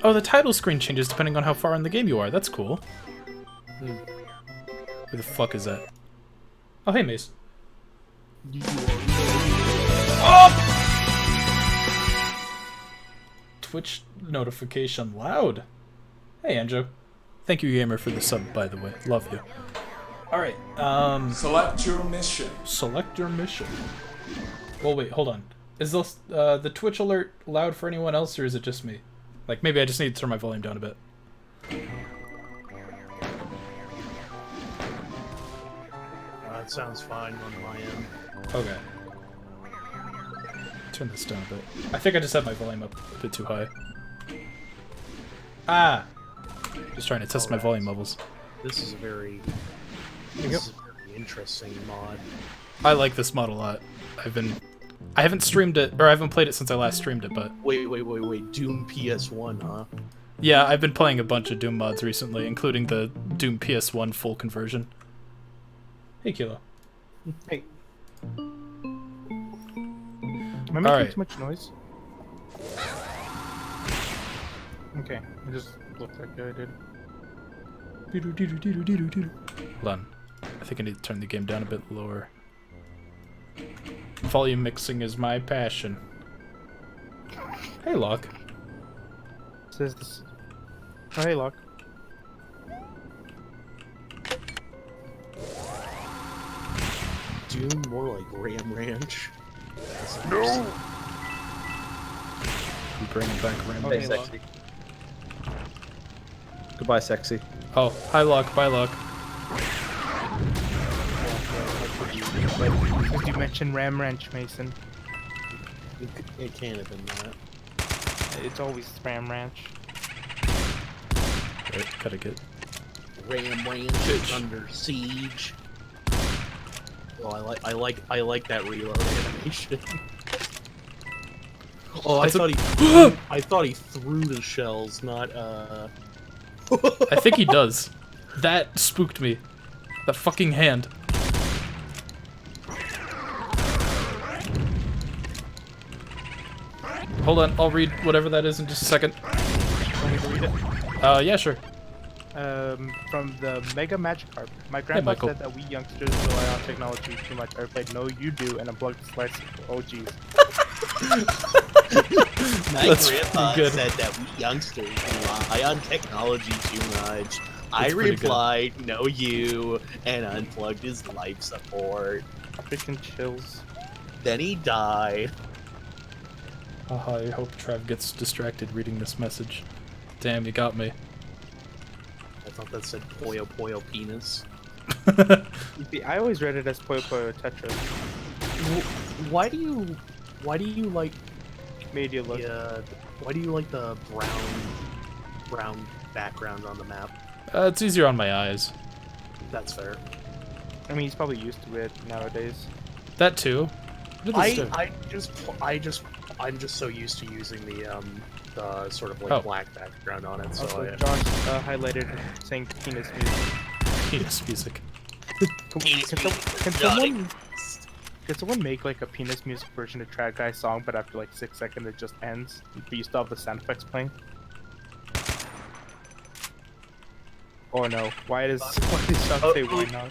Oh, the title screen changes depending on how far in the game you are. That's cool. Hmm. Who the fuck is that? Oh, hey, Mace. Twitch notification loud. Hey, Anjo. Thank you, Gamer, for the sub, by the way. Love you. Alright, Select your mission. select your mission. Well, wait, hold on. Is this, the Twitch alert loud for anyone else, or is it just me? Like, maybe I just need to turn my volume down a bit. It sounds fine on my end. Okay. Turn this down a bit. I think I just had my volume up a bit too high. Ah! Just trying to test my volume levels. This is a very, this is a very interesting mod. I like this mod a lot. I haven't streamed it, or I haven't played it since I last streamed it, but... Wait. Doom PS1, huh? Yeah, I've been playing a bunch of Doom mods recently, including the Doom PS1 full conversion. Hey, Kilo. Hey. Am I making Alright. too much noise? Okay, I just looked like I did. Hold on. I think I need to turn the game down a bit lower. Volume mixing is my passion. Hey, Locke. Says this. Oh, hey, Locke. Doom, more like Ram Ranch. No. We bring back Rambo. Okay, Hey, sexy. Goodbye, sexy. Oh, hi, Locke. Bye, Locke. Did you mention Ram Ranch, Mason? It can't have been that. It's always Ram Ranch. Wait, gotta get... Ram Ranch is under siege. Oh, I like that reload animation. Oh, I thought he threw the shells, not I think he does. That spooked me. That fucking hand. Hold on, I'll read whatever that is in just a second. Want me to read it? Yeah, sure. From the Mega Magikarp. My grandpa Michael. said that we youngsters rely on technology too much. I replied, no, you do, and unplugged the slice. Oh, jeez. My That's grandpa pretty good. said that we youngsters rely on technology too much. I That's pretty good. replied, no you, and unplugged his life support. Freaking chills. Then he died. Haha, I hope Trav gets distracted reading this message. Damn, you got me. I thought that said Poyo Poyo penis. You see, I always read it as Puyo Puyo Tetris. Why do you like Media look. why do you like the brown background on the map? It's easier on my eyes. That's fair. I mean, he's probably used to it nowadays. That too. What did this do? I'm just so used to using the sort of like Oh. black background on it. So Also, I, Josh highlighted saying penis music. Penis music. Can someone make like a penis music version of Trad Guy song, but after like 6 seconds it just ends? But you still have the sound effects playing? Oh no! Why does Chuck say why not?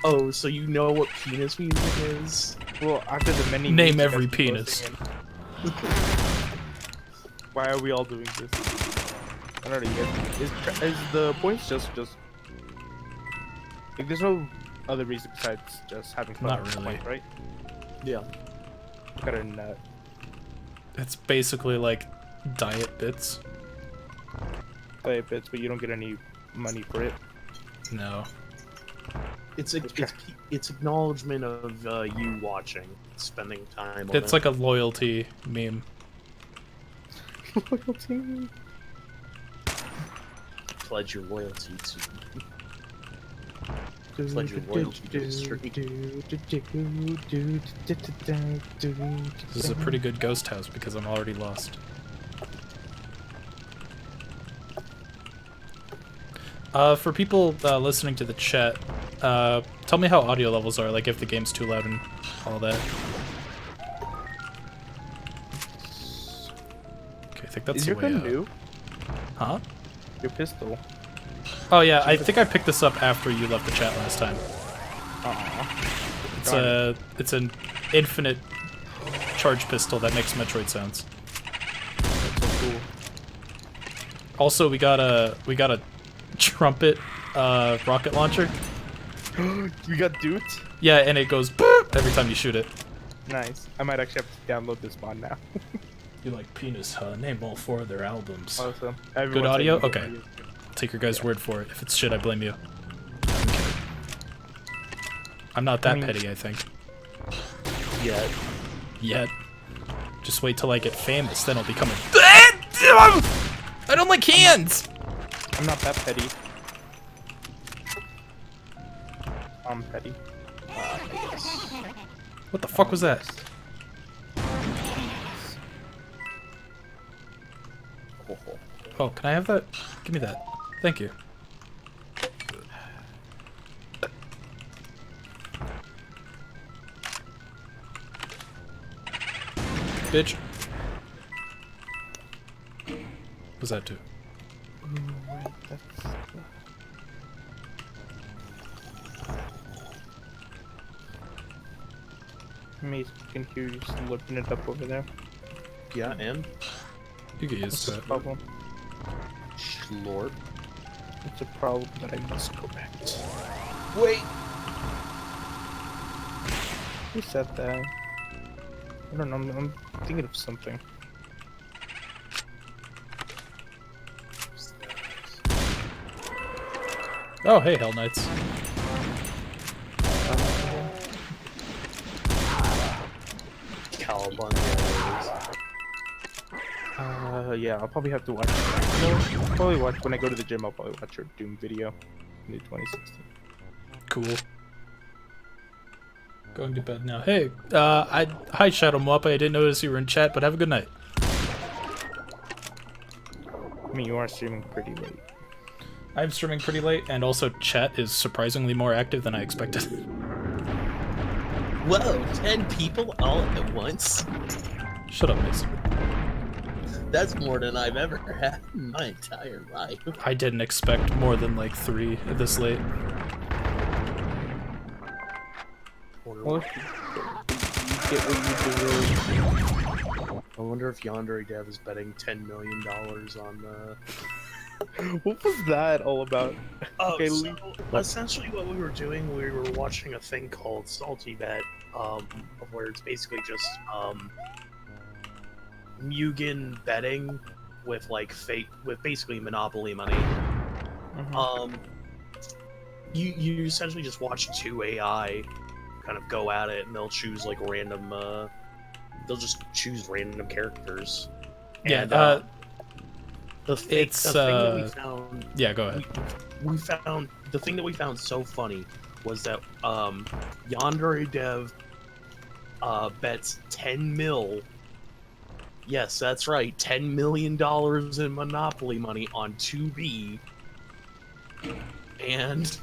oh, so you know what penis music is? Well, after the many Name memes every that people are penis. singing. Why are we all doing this? I don't know. Is the points just like there's no other reason besides just having fun? Not with the really. point, right? Yeah. Got a nut. It's basically like diet bits. Play bits, but you don't get any money for it. No. It's acknowledgement of you watching, spending time on It's it. like a loyalty meme. Pledge your loyalty to. Pledge your loyalty to the street. This is a pretty good ghost house because I'm already lost. For people listening to the chat, tell me how audio levels are, like if the game's too loud and all that. Okay, I think that's Is the your way gun out. new? Huh? Your pistol. Oh yeah, I think I picked this up after you left the chat last time. Aw. It's an infinite charge pistol that makes Metroid sounds. That's so cool. Also, we got a trumpet rocket launcher. You got duped? Yeah, and it goes boop every time you shoot it. Nice. I might actually have to download this mod now. You like Penis, huh? Name all 4 of their albums. Awesome. Good audio? Okay. Take your guys' word for it. If it's shit, I blame you. I'm not that petty, I think. Yet. Just wait till I get famous, then I'll become a... I don't like hands! I'm not that petty. I'm petty. What the fuck was that? Oh, can I have that? Give me that. Thank you. Bitch. What's that do? Mace can hear you slurping it up over there. Yeah, and You get used What's to the it. problem? Schlorp. It's a problem that I must correct. Wait. Who said that? I don't know. I'm thinking of something. Oh, hey, Hell Knights. Caliban. Yeah, I'll probably have to watch. No, I'll probably watch when I go to the gym. I'll probably watch your Doom video in the 2016. Cool. Going to bed now. Hey, hi Shadow Mop. I didn't notice you were in chat, but have a good night. I mean, you are streaming pretty late. I'm streaming pretty late, and also chat is surprisingly more active than I expected. Whoa, 10 people all at once? Shut up, Mason. That's more than I've ever had in my entire life. I didn't expect more than like 3 this late. Well, if you get what you deserve. I wonder if Yandere Dev is betting $10 million on the... What was that all about? Oh, Okay, so essentially what we were doing, we were watching a thing called Salty Bet, where it's basically just, Mugen betting with, like, fake, with basically Monopoly money. You essentially just watch 2 AI kind of go at it, and they'll choose, like, random, they'll just choose random characters. Yeah, And, the thing that we found... Yeah, go ahead. We found the thing that we found so funny was that Yandere Dev bets 10 mil. Yes, that's right, $10 million in Monopoly money on 2B, and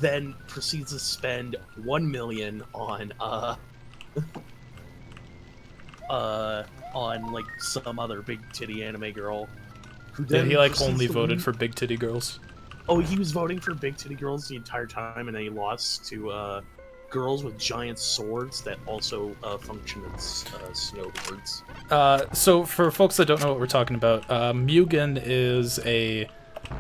then proceeds to spend 1 million on like some other big titty anime girl. Who Did then he like proceeds only to voted win- for big titty girls? Oh, he was voting for big titty girls the entire time, and then he lost to girls with giant swords that also function as snowboards. So for folks that don't know what we're talking about, Mugen is a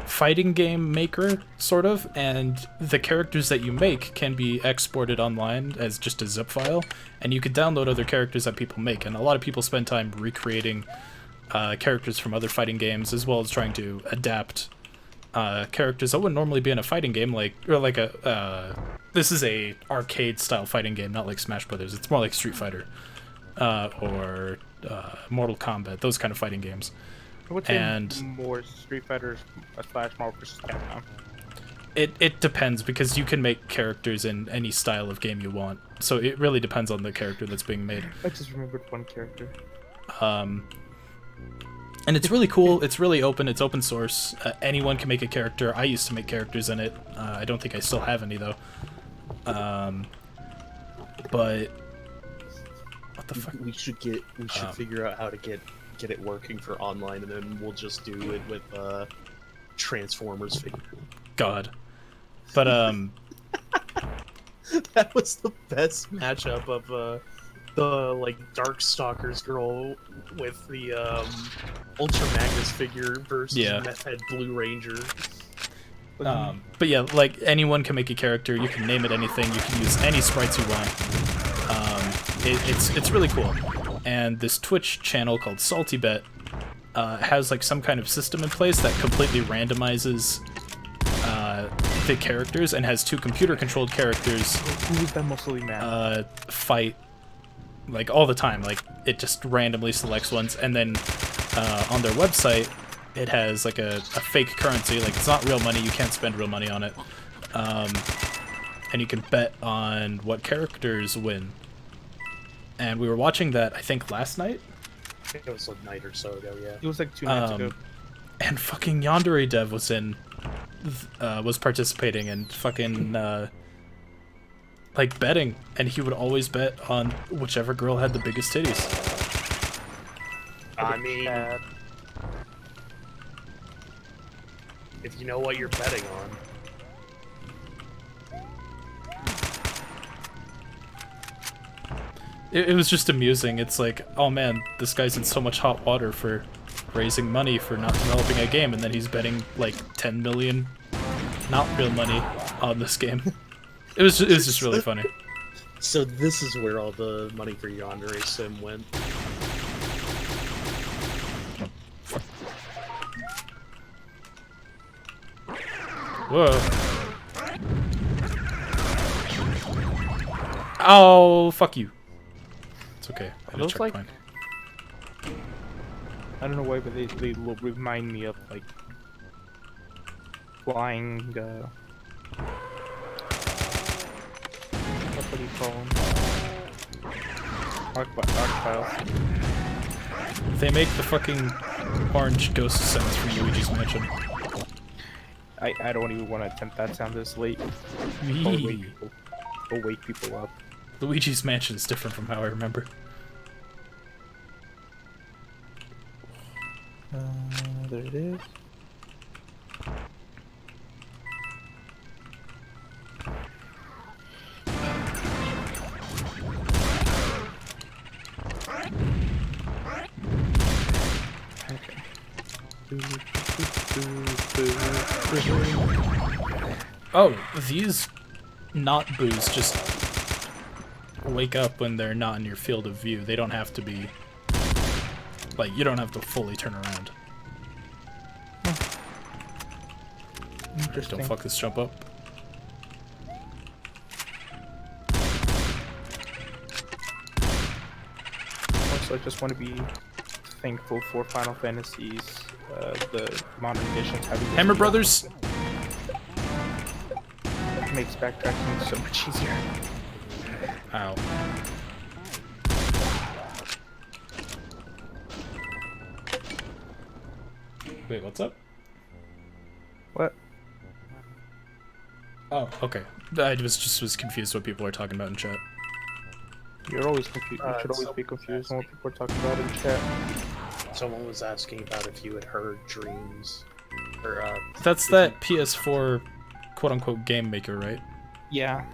fighting game maker, sort of, and the characters that you make can be exported online as just a zip file, and you could download other characters that people make, and a lot of people spend time recreating characters from other fighting games, as well as trying to adapt characters that wouldn't normally be in a fighting game, this is a arcade style fighting game, not like Smash Brothers. It's more like Street Fighter or Mortal Kombat, those kind of fighting games. I would say And- more Street Fighters / Marvel vs. Capcom. It depends, because you can make characters in any style of game you want, so it really depends on the character that's being made. I just remembered one character. And it's really cool. It's really open. It's open source. Anyone can make a character. I used to make characters in it. I don't think I still have any though. But what the fuck? We should figure out how to get get it working for online, and then we'll just do it with Transformers figure. God. But That was the best matchup of the like Darkstalkers girl with the Ultra Magnus figure versus Yeah. Meth Head Blue Ranger. but yeah, like anyone can make a character. You can name it anything. You can use any sprites you want. It's really cool. And this Twitch channel called SaltyBet has like some kind of system in place that completely randomizes the characters and has 2 computer-controlled characters Who's that muscly man? fight like all the time. Like it just randomly selects ones, and then on their website it has like a fake currency. Like it's not real money. You can't spend real money on it, and you can bet on what characters win. And we were watching that, I think, last night. I think it was a night or so ago, yeah. It was like 2 nights ago. And fucking Yandere Dev was participating and fucking like betting, and he would always bet on whichever girl had the biggest titties. I mean, if you know what you're betting on. It was just amusing. It's like, oh man, this guy's in so much hot water for raising money for not developing a game, and then he's betting like 10 million, not real money, on this game. It was just really funny. So this is where all the money for Yandere Sim went. Whoa. Oh, fuck you. It's okay. I had a Those, like, checkpoint. I don't know why, but they remind me of like flying. What do you call them? Arc-Files. They make the fucking orange ghost sounds from Luigi's Mansion. I don't even want to attempt that sound this late. It'll wake people up. Luigi's Mansion is different from how I remember. There it is. Oh, these not boos just wake up when they're not in your field of view. They don't have to be... Like, you don't have to fully turn around. Interesting. Don't fuck this jump up. Also, I just want to be thankful for Final Fantasies, the modern editions having this Hammer Brothers! makes backtracking so much easier. Ow. Wait, what's up? What? Oh, okay. I was confused what people are talking about in chat. You're always confused. You should always be confused on what people are talking about in chat. Someone was asking about if you had heard Dreams. Or, That's that PS4 quote-unquote game maker, right? Yeah.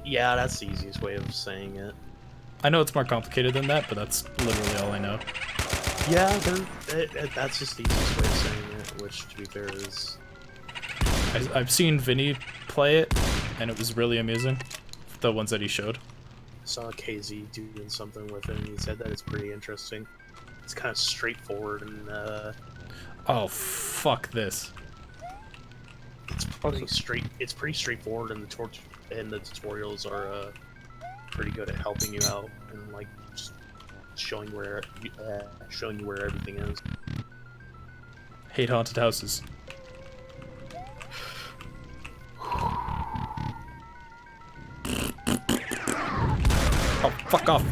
yeah, that's the easiest way of saying it. I know it's more complicated than that, but that's literally all I know. Yeah, that's just the easiest way of saying it, which, to be fair, is... I've seen Vinny play it, and it was really amusing. The ones that he showed. I saw KZ doing something with it, and he said that it's pretty interesting. It's kind of straightforward, and, Oh, fuck this. it's pretty straightforward, and the tutorials are, pretty good at helping you out, and, like, just showing you where everything is. Hate haunted houses. Oh, fuck off.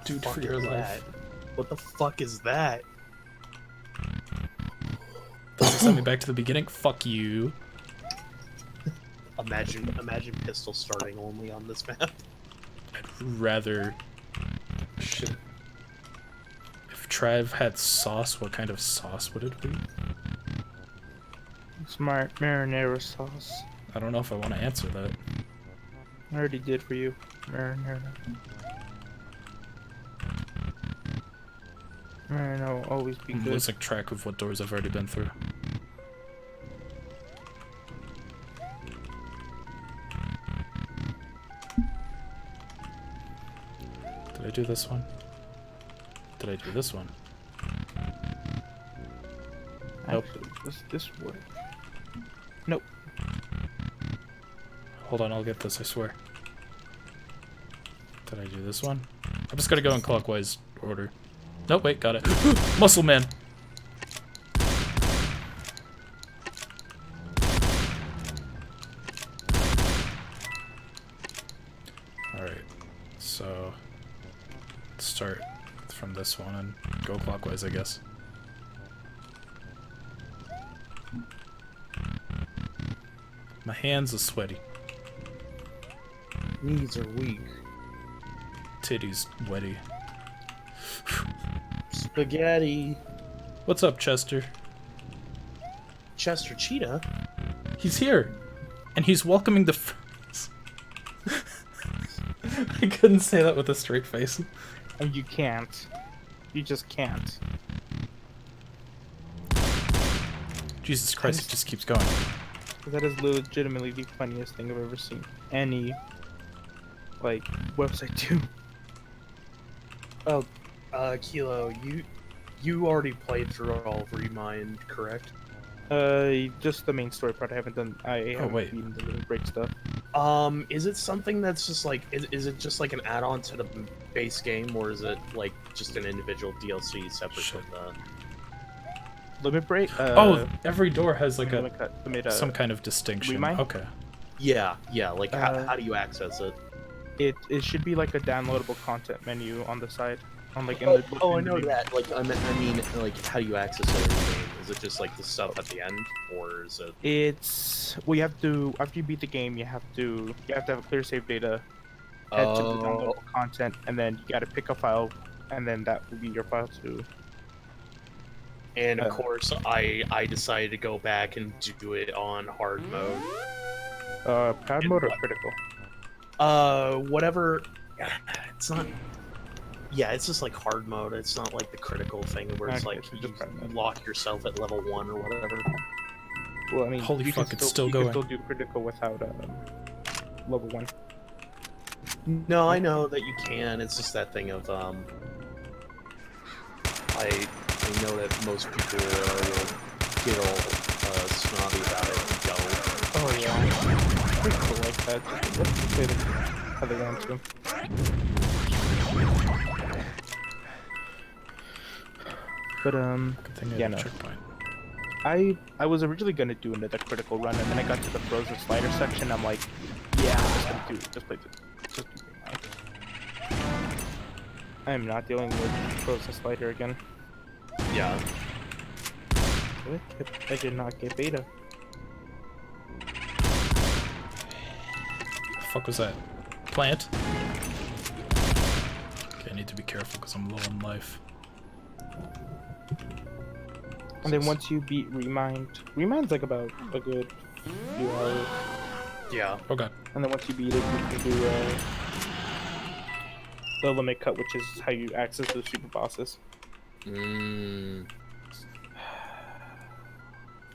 Dude, Fuck for your is life. that? What the fuck is that? Does it send me back to the beginning? Fuck you. Imagine pistol starting only on this map. I'd rather... Shit. If Trav had sauce, what kind of sauce would it be? Smart marinara sauce. I don't know if I want to answer that. I already did for you. Marinara. Marinara will always be I'm good. losing track of what doors I've already been through. Did I do this one? Did I do this one? Nope. Actually, does this work? Nope. Hold on, I'll get this, I swear. Did I do this one? I'm just gonna go in clockwise order. Nope, wait, got it. Muscle Man! Alright, so... let's start from this one and go clockwise, I guess. My hands are sweaty. Knees are weak. Titties wetty. Spaghetti. What's up, Chester? Chester Cheetah? He's here! And he's welcoming the friends. I couldn't say that with a straight face. And you can't. You just can't. Jesus Christ, it just keeps going. That is legitimately the funniest thing I've ever seen. Any, like, website do. Oh, Kilo, you already played through all of Remind, correct? Just the main story part. I haven't wait. beaten the little break stuff. Is it something that's just like, is it just like an add-on to the base game, or is it like just an individual DLC separate Shit. from the... Limit break? Oh, every door has like limit cut- limit, some kind of distinction. Remind? Okay. Yeah, like how do you access it? It should be like a downloadable content menu on the side. On like in Oh, the, I in the know view. that. Like, I mean, like, how do you access it in the game? Is it just like the stuff at the end, or is it? It's well, you have to after you beat the game, you have to have a clear save data, head to the downloadable content, and then you got to pick a file, and then that will be your file to. And of course, I decided to go back and do it on hard mode. Proud mode or critical? Whatever. It's not. Yeah, it's just like hard mode. It's not like the critical thing where it's Okay, like so you just proud mode. lock yourself at level 1 or whatever. Well, I mean, Holy you can fuck, it's still you going. can still do critical without level 1. No, I know that you can. It's just that thing of I know that most people get all snobby about it and don't. Oh yeah, pretty cool like that. Let's play them how they want to. But Good thing I yeah, had a no. checkpoint. I was originally gonna do another critical run, and then I got to the frozen slider section. I'm like, yeah, I'm just gonna do it. Just do it. I am not dealing with frozen slider again. Yeah. I did not get beta. The fuck was that? Plant? Okay, I need to be careful because I'm low on life. And then once you beat Remind's like about a good few hours. Yeah. Oh god. And then once you beat it, you can do the limit cut, which is how you access the super bosses. Mm.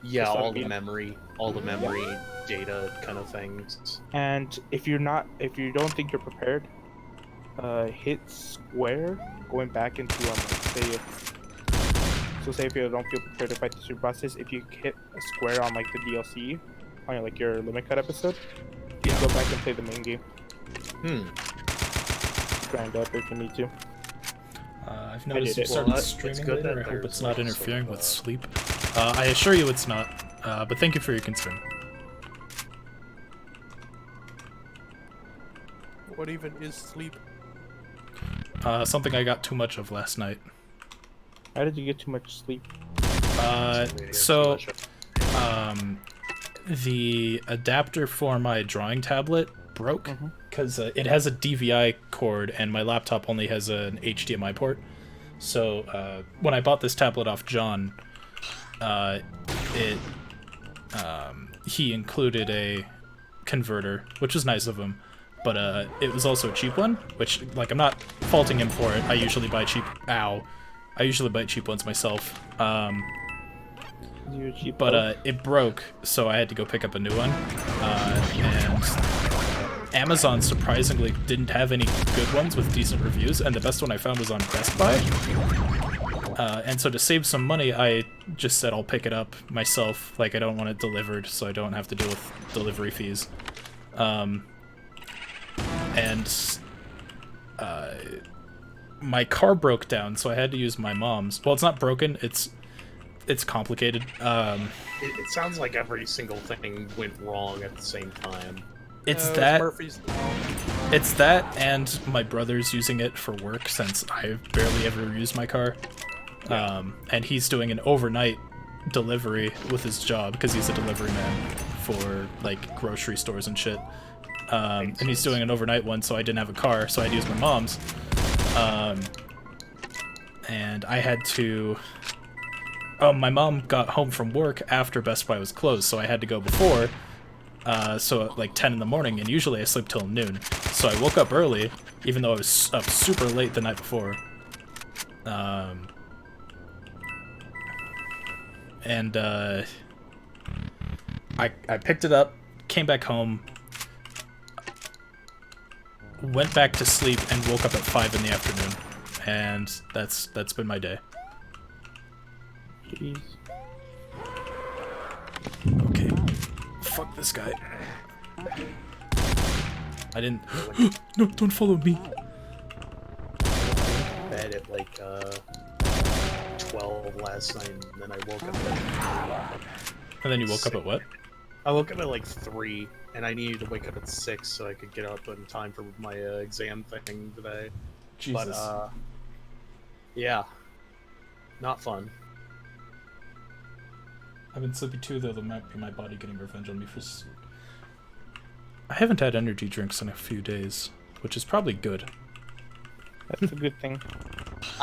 Yeah, Just all the beat 'em. memory data kind of things. And if you don't think you're prepared, hit square going back into say if you don't feel prepared to fight the super bosses, if you hit a square on like the DLC on like your limit cut episode, you can go back and play the main game. Grind up if you need to. I've noticed you it. started Well, it's streaming good later. that I hope there's it's not some interfering sort with of, sleep. I assure you it's not. But thank you for your concern. What even is sleep? Something I got too much of last night. How did you get too much sleep? The adapter for my drawing tablet broke because it has a DVI cord and my laptop only has an HDMI port. So when I bought this tablet off John, he included a converter, which was nice of him, but it was also a cheap one, which, like, I'm not faulting him for it. I usually buy cheap ones myself. But it broke, so I had to go pick up a new one. And Amazon surprisingly didn't have any good ones with decent reviews, and the best one I found was on Best Buy. And so to save some money, I just said I'll pick it up myself. Like, I don't want it delivered, so I don't have to deal with delivery fees. My car broke down, so I had to use my mom's. Well, it's not broken, it's complicated. It sounds like every single thing went wrong at the same time. It's It was that. Murphy's Law. It's that, and my brother's using it for work since I barely ever use my car. And he's doing an overnight delivery with his job because he's a delivery man for, like, grocery stores and shit. And he's doing an overnight one, so I didn't have a car, so I had to use my mom's. And I had to... my mom got home from work after Best Buy was closed, so I had to go before. So at like 10 in the morning, and usually I sleep till noon. So I woke up early, even though I was up super late the night before. I picked it up, came back home, went back to sleep, and woke up at 5 in the afternoon. And that's been my day. Jeez. Okay. Fuck this guy. I didn't... No, don't follow me. Bed at like 12 last night, and then I woke up And then you woke up at what? I woke up at like 3, and I needed to wake up at 6 so I could get up in time for my exam thing today. Jesus. But yeah, not fun. I've been sleepy too, though. That might be my body getting revenge on me for... I haven't had energy drinks in a few days, which is probably good. That's a good thing.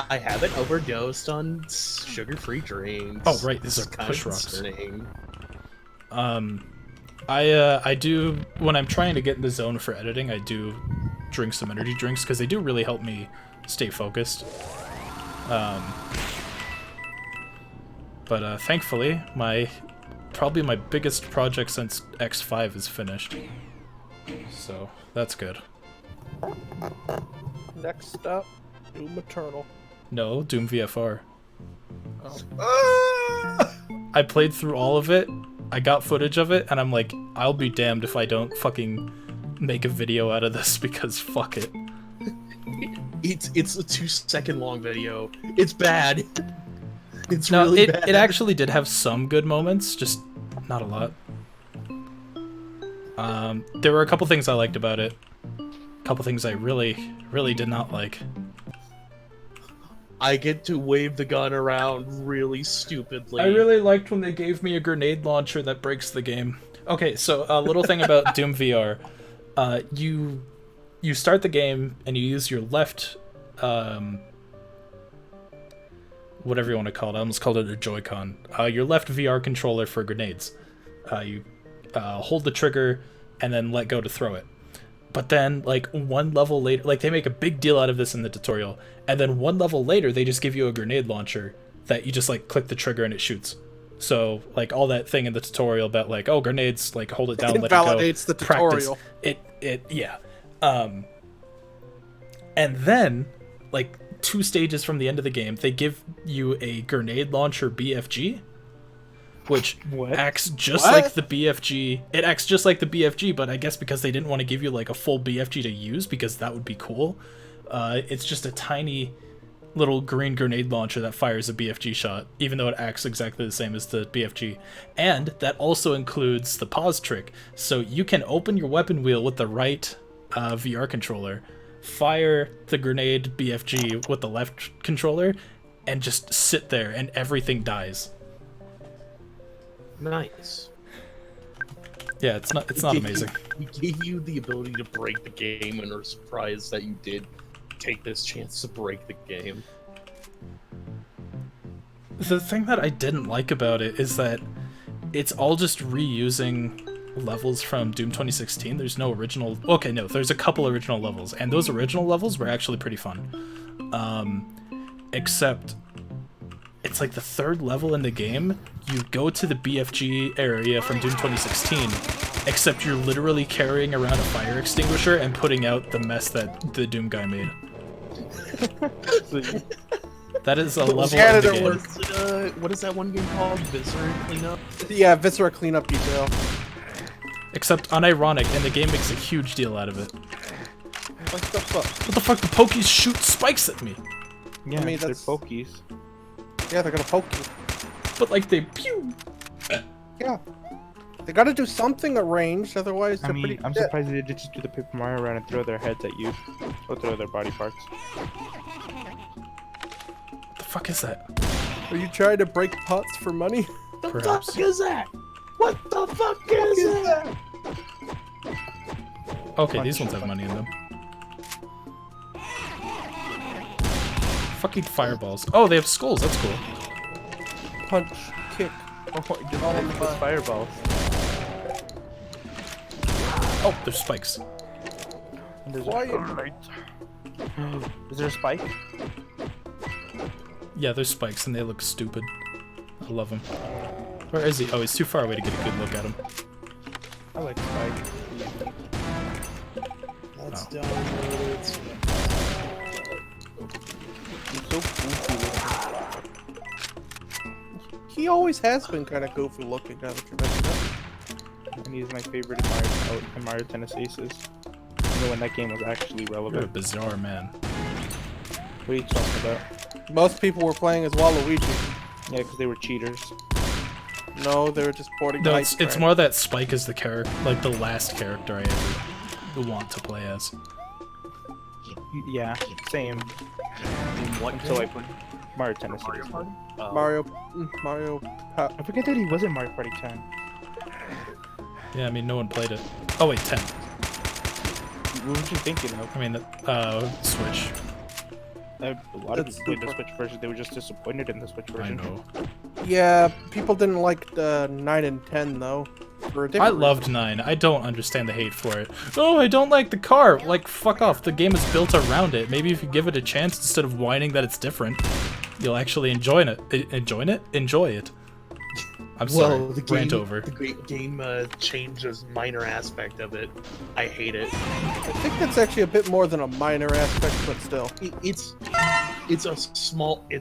I haven't overdosed on sugar-free drinks. Oh, right, these are It's kinda push rocks. concerning. I do, when I'm trying to get in the zone for editing, I do drink some energy drinks, because they do really help me stay focused. But thankfully, probably my biggest project since X5 is finished. So, that's good. Next up, Doom Eternal. No, Doom VFR. Oh. I played through all of it, I got footage of it, and I'm like, I'll be damned if I don't fucking make a video out of this, because fuck it. It's a 2-second long video. It's bad. It's No, really bad. it actually did have some good moments, just not a lot. There were a couple things I liked about it. A couple things I really, really did not like. I get to wave the gun around really stupidly. I really liked when they gave me a grenade launcher that breaks the game. Okay, so a little thing about Doom VR. You start the game and you use your left, whatever you want to call it. I almost called it a Joy-Con. Your left VR controller for grenades. You hold the trigger and then let go to throw it. But then, like, one level later, like, they make a big deal out of this in the tutorial, and then one level later, they just give you a grenade launcher that you just, like, click the trigger and it shoots. So, like, all that thing in the tutorial about, like, oh, grenades, like, hold it down, let it go. Invalidates the tutorial. Yeah. And then, like, 2 stages from the end of the game, they give you a grenade launcher BFG, which acts just like the BFG. It acts just like the BFG, but I guess because they didn't want to give you, like, a full BFG to use, because that would be cool, it's just a tiny little green grenade launcher that fires a BFG shot, even though it acts exactly the same as the BFG. And that also includes the pause trick, so you can open your weapon wheel with the right VR controller, fire the grenade BFG with the left controller, and just sit there and everything dies. Nice. Yeah, it's not amazing. We gave you the ability to break the game, and are surprised that you did take this chance to break the game. The thing that I didn't like about it is that it's all just reusing levels from Doom 2016. There's no original... Okay, no, there's a couple original levels, and those original levels were actually pretty fun. Except, it's like the third level in the game, you go to the BFG area from Doom 2016, except you're literally carrying around a fire extinguisher and putting out the mess that the Doom guy made. That is a level in the game. What is that one game called? Viscera Cleanup? Yeah, Viscera Cleanup Detail. Except unironic, and the game makes a huge deal out of it. What the fuck? What the fuck? The Pokies shoot spikes at me! Yeah, I mean, they're that's- pokies. Yeah, they're gonna poke you. But like they pew! Yeah. They gotta do something arranged, otherwise I they're mean, pretty I'm dead. surprised they didn't just do the Paper Mario run and throw their heads at you. Or throw their body parts. What the fuck is that? Are you trying to break pots for money? The Perhaps. fuck is that? What the fuck is that? Okay, these ones have money in them. Fucking fireballs. Oh, they have skulls, that's cool. Punch, kick. Oh, just all of those fireballs. Oh, there's spikes. And there's Why- Is there a spike? Yeah, there's spikes and they look stupid. I love them. Where is he? Oh, he's too far away to get a good look at him. I like spike. Let's Oh. download it. He's so goofy He always has been kind of goofy looking now that you mention it. looking. And he's my favorite in Mario Tennis Aces. You know when that game was actually You're a relevant. bizarre man. What are you talking about? Most people were playing as Waluigi. Yeah, because they were cheaters. No, they were just porting No, the it's hype more that Spike is the character, like the last character I ever want to play as. Yeah, same. In what Until I game? put Mario Tennis Mario Aces. Party? Mario. I forget that he was in Mario Party 10. Yeah, I mean, no one played it. Oh wait, 10. What were you thinking of? I mean, Switch. A lot of That's people played the super- Switch version. They were just disappointed in the Switch I version. know. Yeah, people didn't like the 9 and 10 though. For a different I reason. loved 9. I don't understand the hate for it. Oh, I don't like the car. Like, fuck off. The game is built around it. Maybe if you give it a chance instead of whining that it's different, you'll actually enjoy it. Enjoy it. I'm sorry. Well, the game, Rant over. The game changes minor aspect of it. I hate it. I think that's actually a bit more than a minor aspect, but still. It's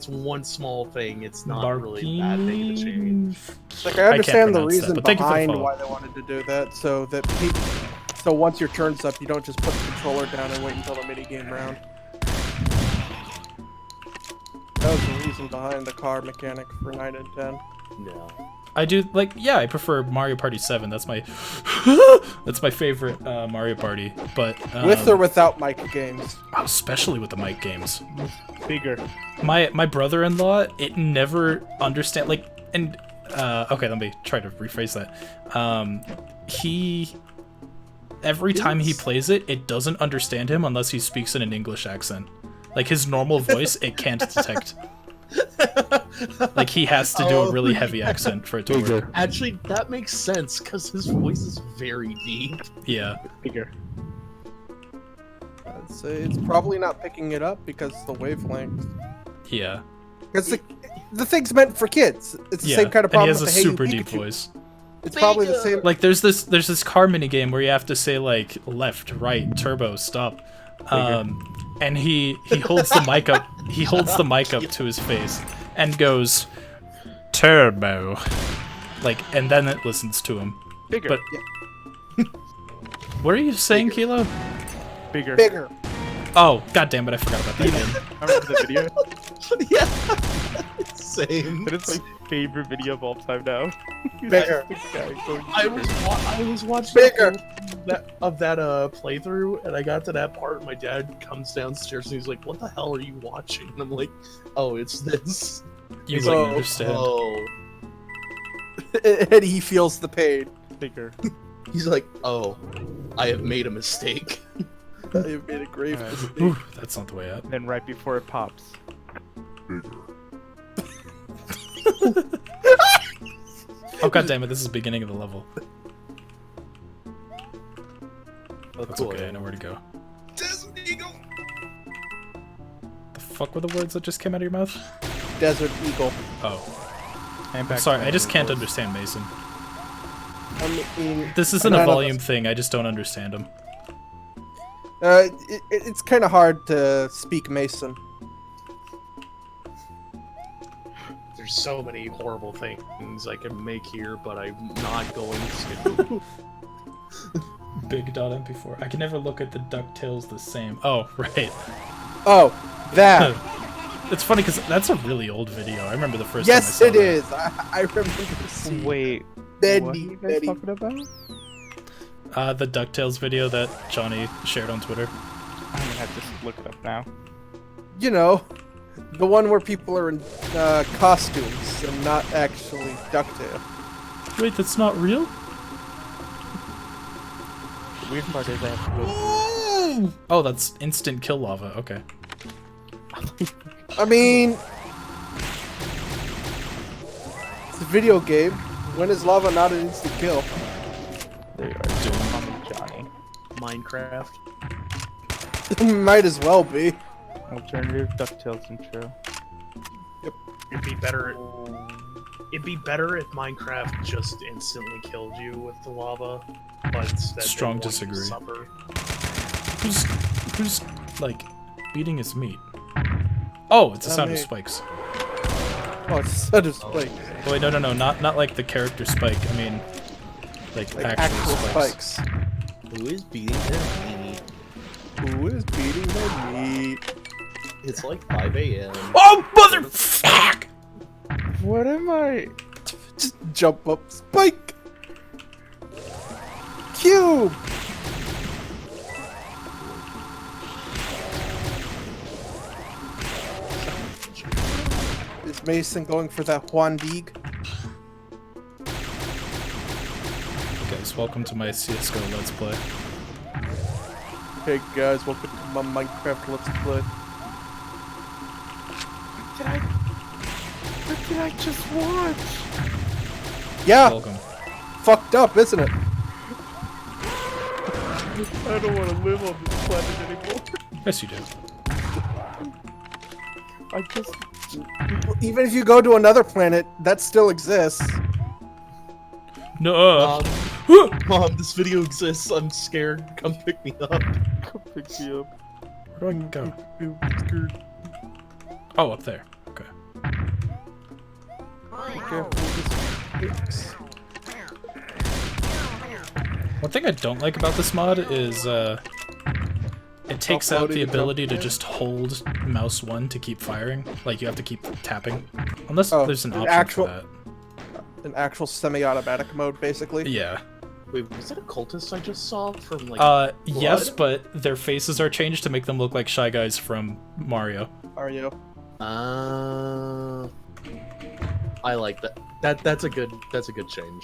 one small thing. It's not really that big of a change. Like, I can't understand the pronounce that, reason but thank you for the behind follow. why they wanted to do that, so that so once your turn's up, you don't just put the controller down and wait until the minigame round. That was the reason behind the car mechanic for 9 and 10. No. I do like, yeah, I prefer Mario Party 7. That's my that's my favorite Mario Party. But With or without Mike games. especially with the mic games. Bigger. My brother-in-law, it never understand like, and okay, let me try to rephrase that. He every time he plays it, it doesn't understand him unless he speaks in an English accent. Like his normal voice, it can't detect. Like he has to do a really heavy accent for it to work. Actually, that makes sense because his voice is very deep. Yeah. Bigger. I'd say it's probably not picking it up because the wavelength. Yeah. Because the thing's meant for kids. It's the Yeah. same kind of And he problem has a with the Hey You super deep Pikachu. voice. It's probably the same. Like there's this car mini game where you have to say like left, right, turbo, stop. And he holds the mic up. He holds the mic up to his face and goes turbo. Like, and then it listens to him. Bigger. But what are you saying, Kilo? Bigger. Bigger. Oh, god damn it, I forgot about that game. Remember the video? Yeah. Same. That is my favorite video of all time now. Bigger. I was watching Bigger. that playthrough, and I got to that part, and my dad comes downstairs and he's like, "What the hell are you watching?" And I'm like, "Oh, it's this." You He's wouldn't like, understand. "Oh, And he feels the pain. Bigger. He's like, oh, I have made a mistake. I have made a grave mistake. Ooh, that's not the way up. And then right before it pops. Oh god damn it! This is the beginning of the level. Oh, That's cool. okay. I know where to go. Desert Eagle. The fuck were the words that just came out of your mouth? Desert Eagle. Oh, And I'm back sorry. to I just can't normal. understand Mason. I mean, This isn't none a of volume us- thing. I just don't understand him. It's kind of hard to speak Mason. There's so many horrible things I can make here, but I'm not going to. Big.mp4. I can never look at the DuckTales the same. Oh, right. Oh, that. It's funny because that's a really old video. I remember the first Yes, time I it saw that. is. I remember seeing Wait, what are Betty, you guys Betty. talking about? The DuckTales video that Johnny shared on Twitter. I'm gonna have to look it up now. You know, the one where people are in costumes and not actually ducktail. Wait, that's not real? The weird part is I have to go through. Oh, that's instant kill lava. Okay. I mean, it's a video game. When is lava not an instant kill? There you are, doing Johnny. Minecraft. Might as well be. Alternative DuckTales intro. It'd be better. It'd be better if Minecraft just instantly killed you with the lava, but instead they Strong want you to disagree. suffer. Who's like beating his meat? Oh, it's the Not sound of me. spikes. Oh, it's such a spike. Oh, wait, no, not like the character Spike. I mean, like Like actual, actual spikes. spikes. Who is beating their meat? Who is beating their meat? It's like 5 a.m. Oh, motherfuck! What am I? Just jump up, spike. Cube. Is Mason going for that Juan Deeg? Guys, welcome to my CS:GO Let's Play. Hey guys, welcome to my Minecraft Let's Play. What did I just watch? Yeah, Welcome. fucked up, isn't it? I don't want to live on this planet anymore. Yes, you do. I just. Even if you go to another planet, that still exists. No. Mom, this video exists. I'm scared. Come pick me up. Come pick me up. Where do I go? Oh, up there. Okay. One thing I don't like about this mod is it takes out the Uploading the ability to jump just hold mouse 1 to keep firing. Like you have to keep tapping, unless Oh, there's an an option actual- for that. An actual semi-automatic mode, basically. Yeah. Wait, was that a cultist I just saw from like? Yes, Blood? but their faces are changed to make them look like Shy Guys from Mario. Are you? I like that. That's a good change.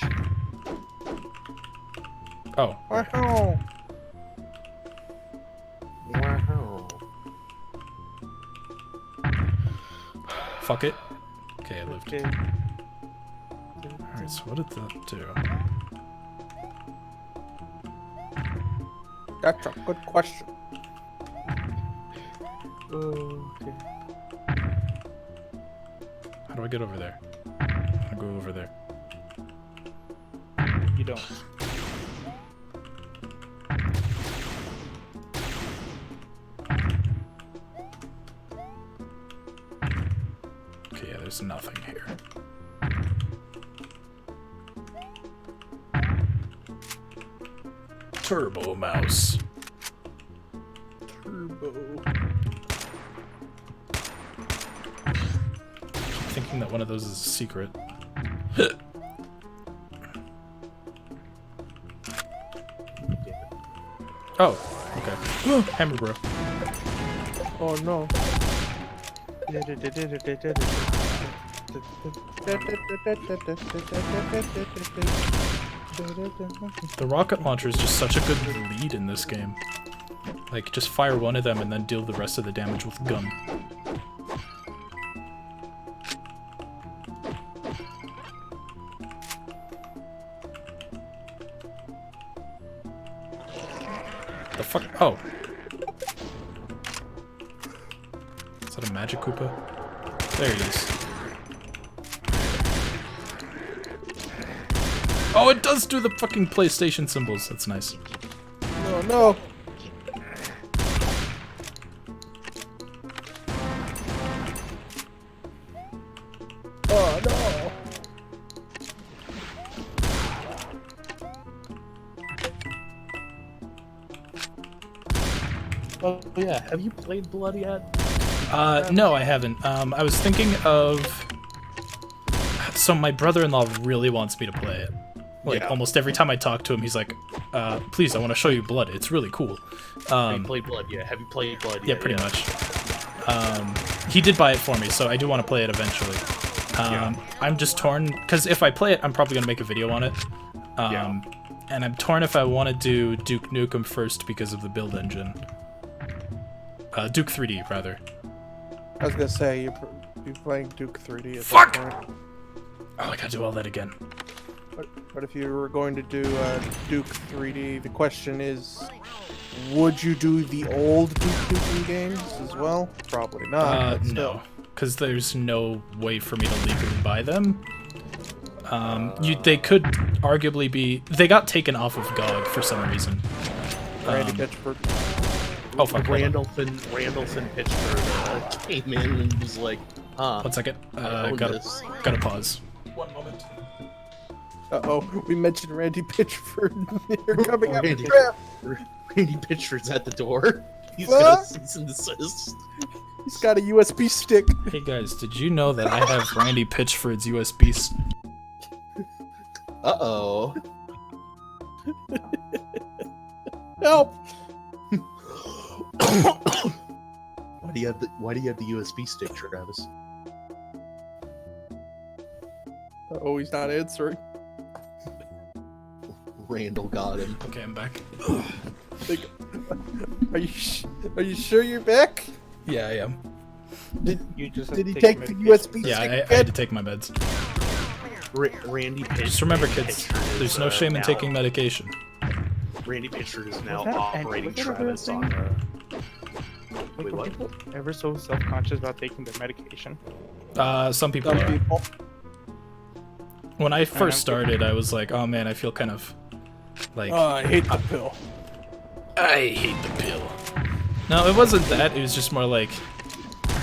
Oh, Wow. Wow. fuck it. Okay, I lived. Okay. Alright, so what did that do? That's a good question. Okay. How do I get over there? I go over there. You don't. Okay, yeah, there's nothing here. Turbo Mouse. Turbo. Thinking that one of those is a secret. Oh, okay. Hammer Bro. Oh no. The rocket launcher is just such a good lead in this game. Like, just fire one of them and then deal the rest of the damage with gun. The fuck? Oh. Is that a Magic Koopa? There he is. Oh, it does do the fucking PlayStation symbols. That's nice. No, no. Oh no. Oh yeah, have you played Blood yet? No, I haven't. I was thinking of... So my brother-in-law really wants me to play it. Like, Yeah. almost every time I talk to him, he's like, please, I want to show you Blood. It's really cool. Have you played Blood yet? Have you played Blood yet? Yeah, pretty much. He did buy it for me, so I do want to play it eventually. I'm just torn, because if I play it, I'm probably going to make a video on it. And I'm torn if I want to do Duke Nukem first because of the build engine. Duke 3D, rather. I was gonna say you're playing Duke 3D. At Fuck! That point. Oh, I gotta do all that again. But if you were going to do Duke 3D, the question is, would you do the old Duke Nukem games as well? Probably not. but still. No, because there's no way for me to legally buy them. They could arguably be... They got taken off of GOG for some reason. Randy Pitchford. Oh, fuck. hold on. Randolphin Pitchford came in and was like, huh. 1 second. I own Gotta this. pause. 1 moment. Uh-oh, we mentioned Randy Pitchford. You're coming up with Randy. crap. Randy Pitchford's at the door. He's What? got a cease and desist. He's got a USB stick. Hey guys, did you know that I have Randy Pitchford's USB? Uh-oh. Help! Why do you have the USB stick, Travis? Oh, he's not answering. Randall got him. Okay, I'm back. Like, are you sure you're back? Yeah, I am. Did You just have did he to take the USB Yeah, stick? I again? had to take my meds. Randy Pitchford. Just remember, kids, Pitchford there's is, no shame in now- taking medication. Randy Pitchford is now Was that- operating was that a Travis real on thing? Wait, Were what? people ever so self-conscious about taking their medication? Some people Some are. people. When I first I'm- started, I was like, oh man, I feel kind of like I hate the pill. I hate the pill. No, it wasn't that. It was just more like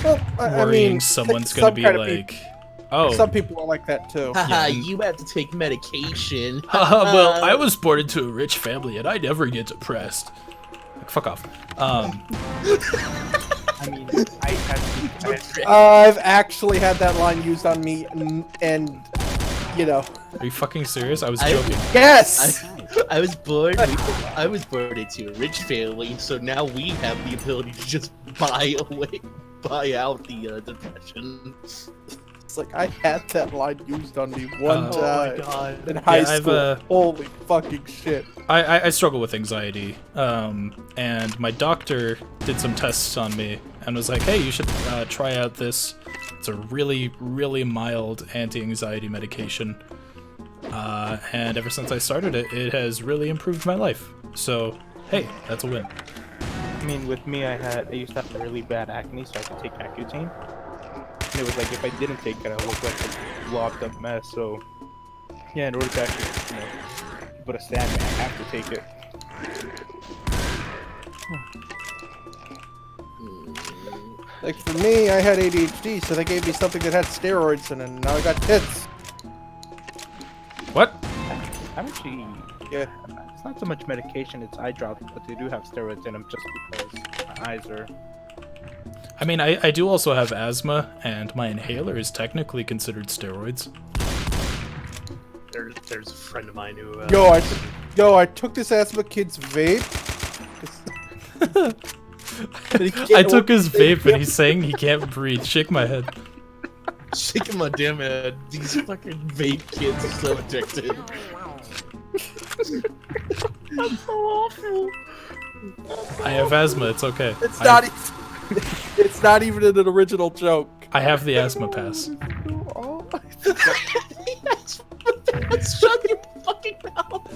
Well, I worrying mean, someone's some gonna be kind of like, oh, Some people are like that too. Haha, you have to take medication. haha, well, I was born into a rich family and I never get depressed. Like, fuck off. I mean, I had I've actually had that line used on me, and you know, Are you fucking serious? I was I- joking. yes. I was born into a rich family, so now we have the ability to just buy out the depression. It's like I had that line used on me one Oh time god. in high Yeah, I've, school. Holy fucking shit! I struggle with anxiety, and my doctor did some tests on me and was like, hey, you should try out this. It's a really, really mild anti-anxiety medication. And ever since I started it, it has really improved my life. So, hey, that's a win. I mean, with me, I used to have really bad acne, so I had to take Accutane. And it was like, if I didn't take it, I looked like a blobbed up mess, so... Yeah, in order to actually, put a stand me, I have to take it. Like for me, I had ADHD, so they gave me something that had steroids in it, and now I got tits. What? I'm actually... Yeah. It's not so much medication, it's eye drops, but they do have steroids in them just because my eyes are... I mean, I do also have asthma, and my inhaler is technically considered steroids. There's a friend of mine who. I took this asthma kid's vape. I took his vape and he's saying he can't breathe. Shake my head. Shaking my damn head. These fucking vape kids are so addicted. That's so awful. I have asthma. It's okay. It's I not. have- Even, it's not even an original joke. I have the asthma pass. Shut your fucking mouth.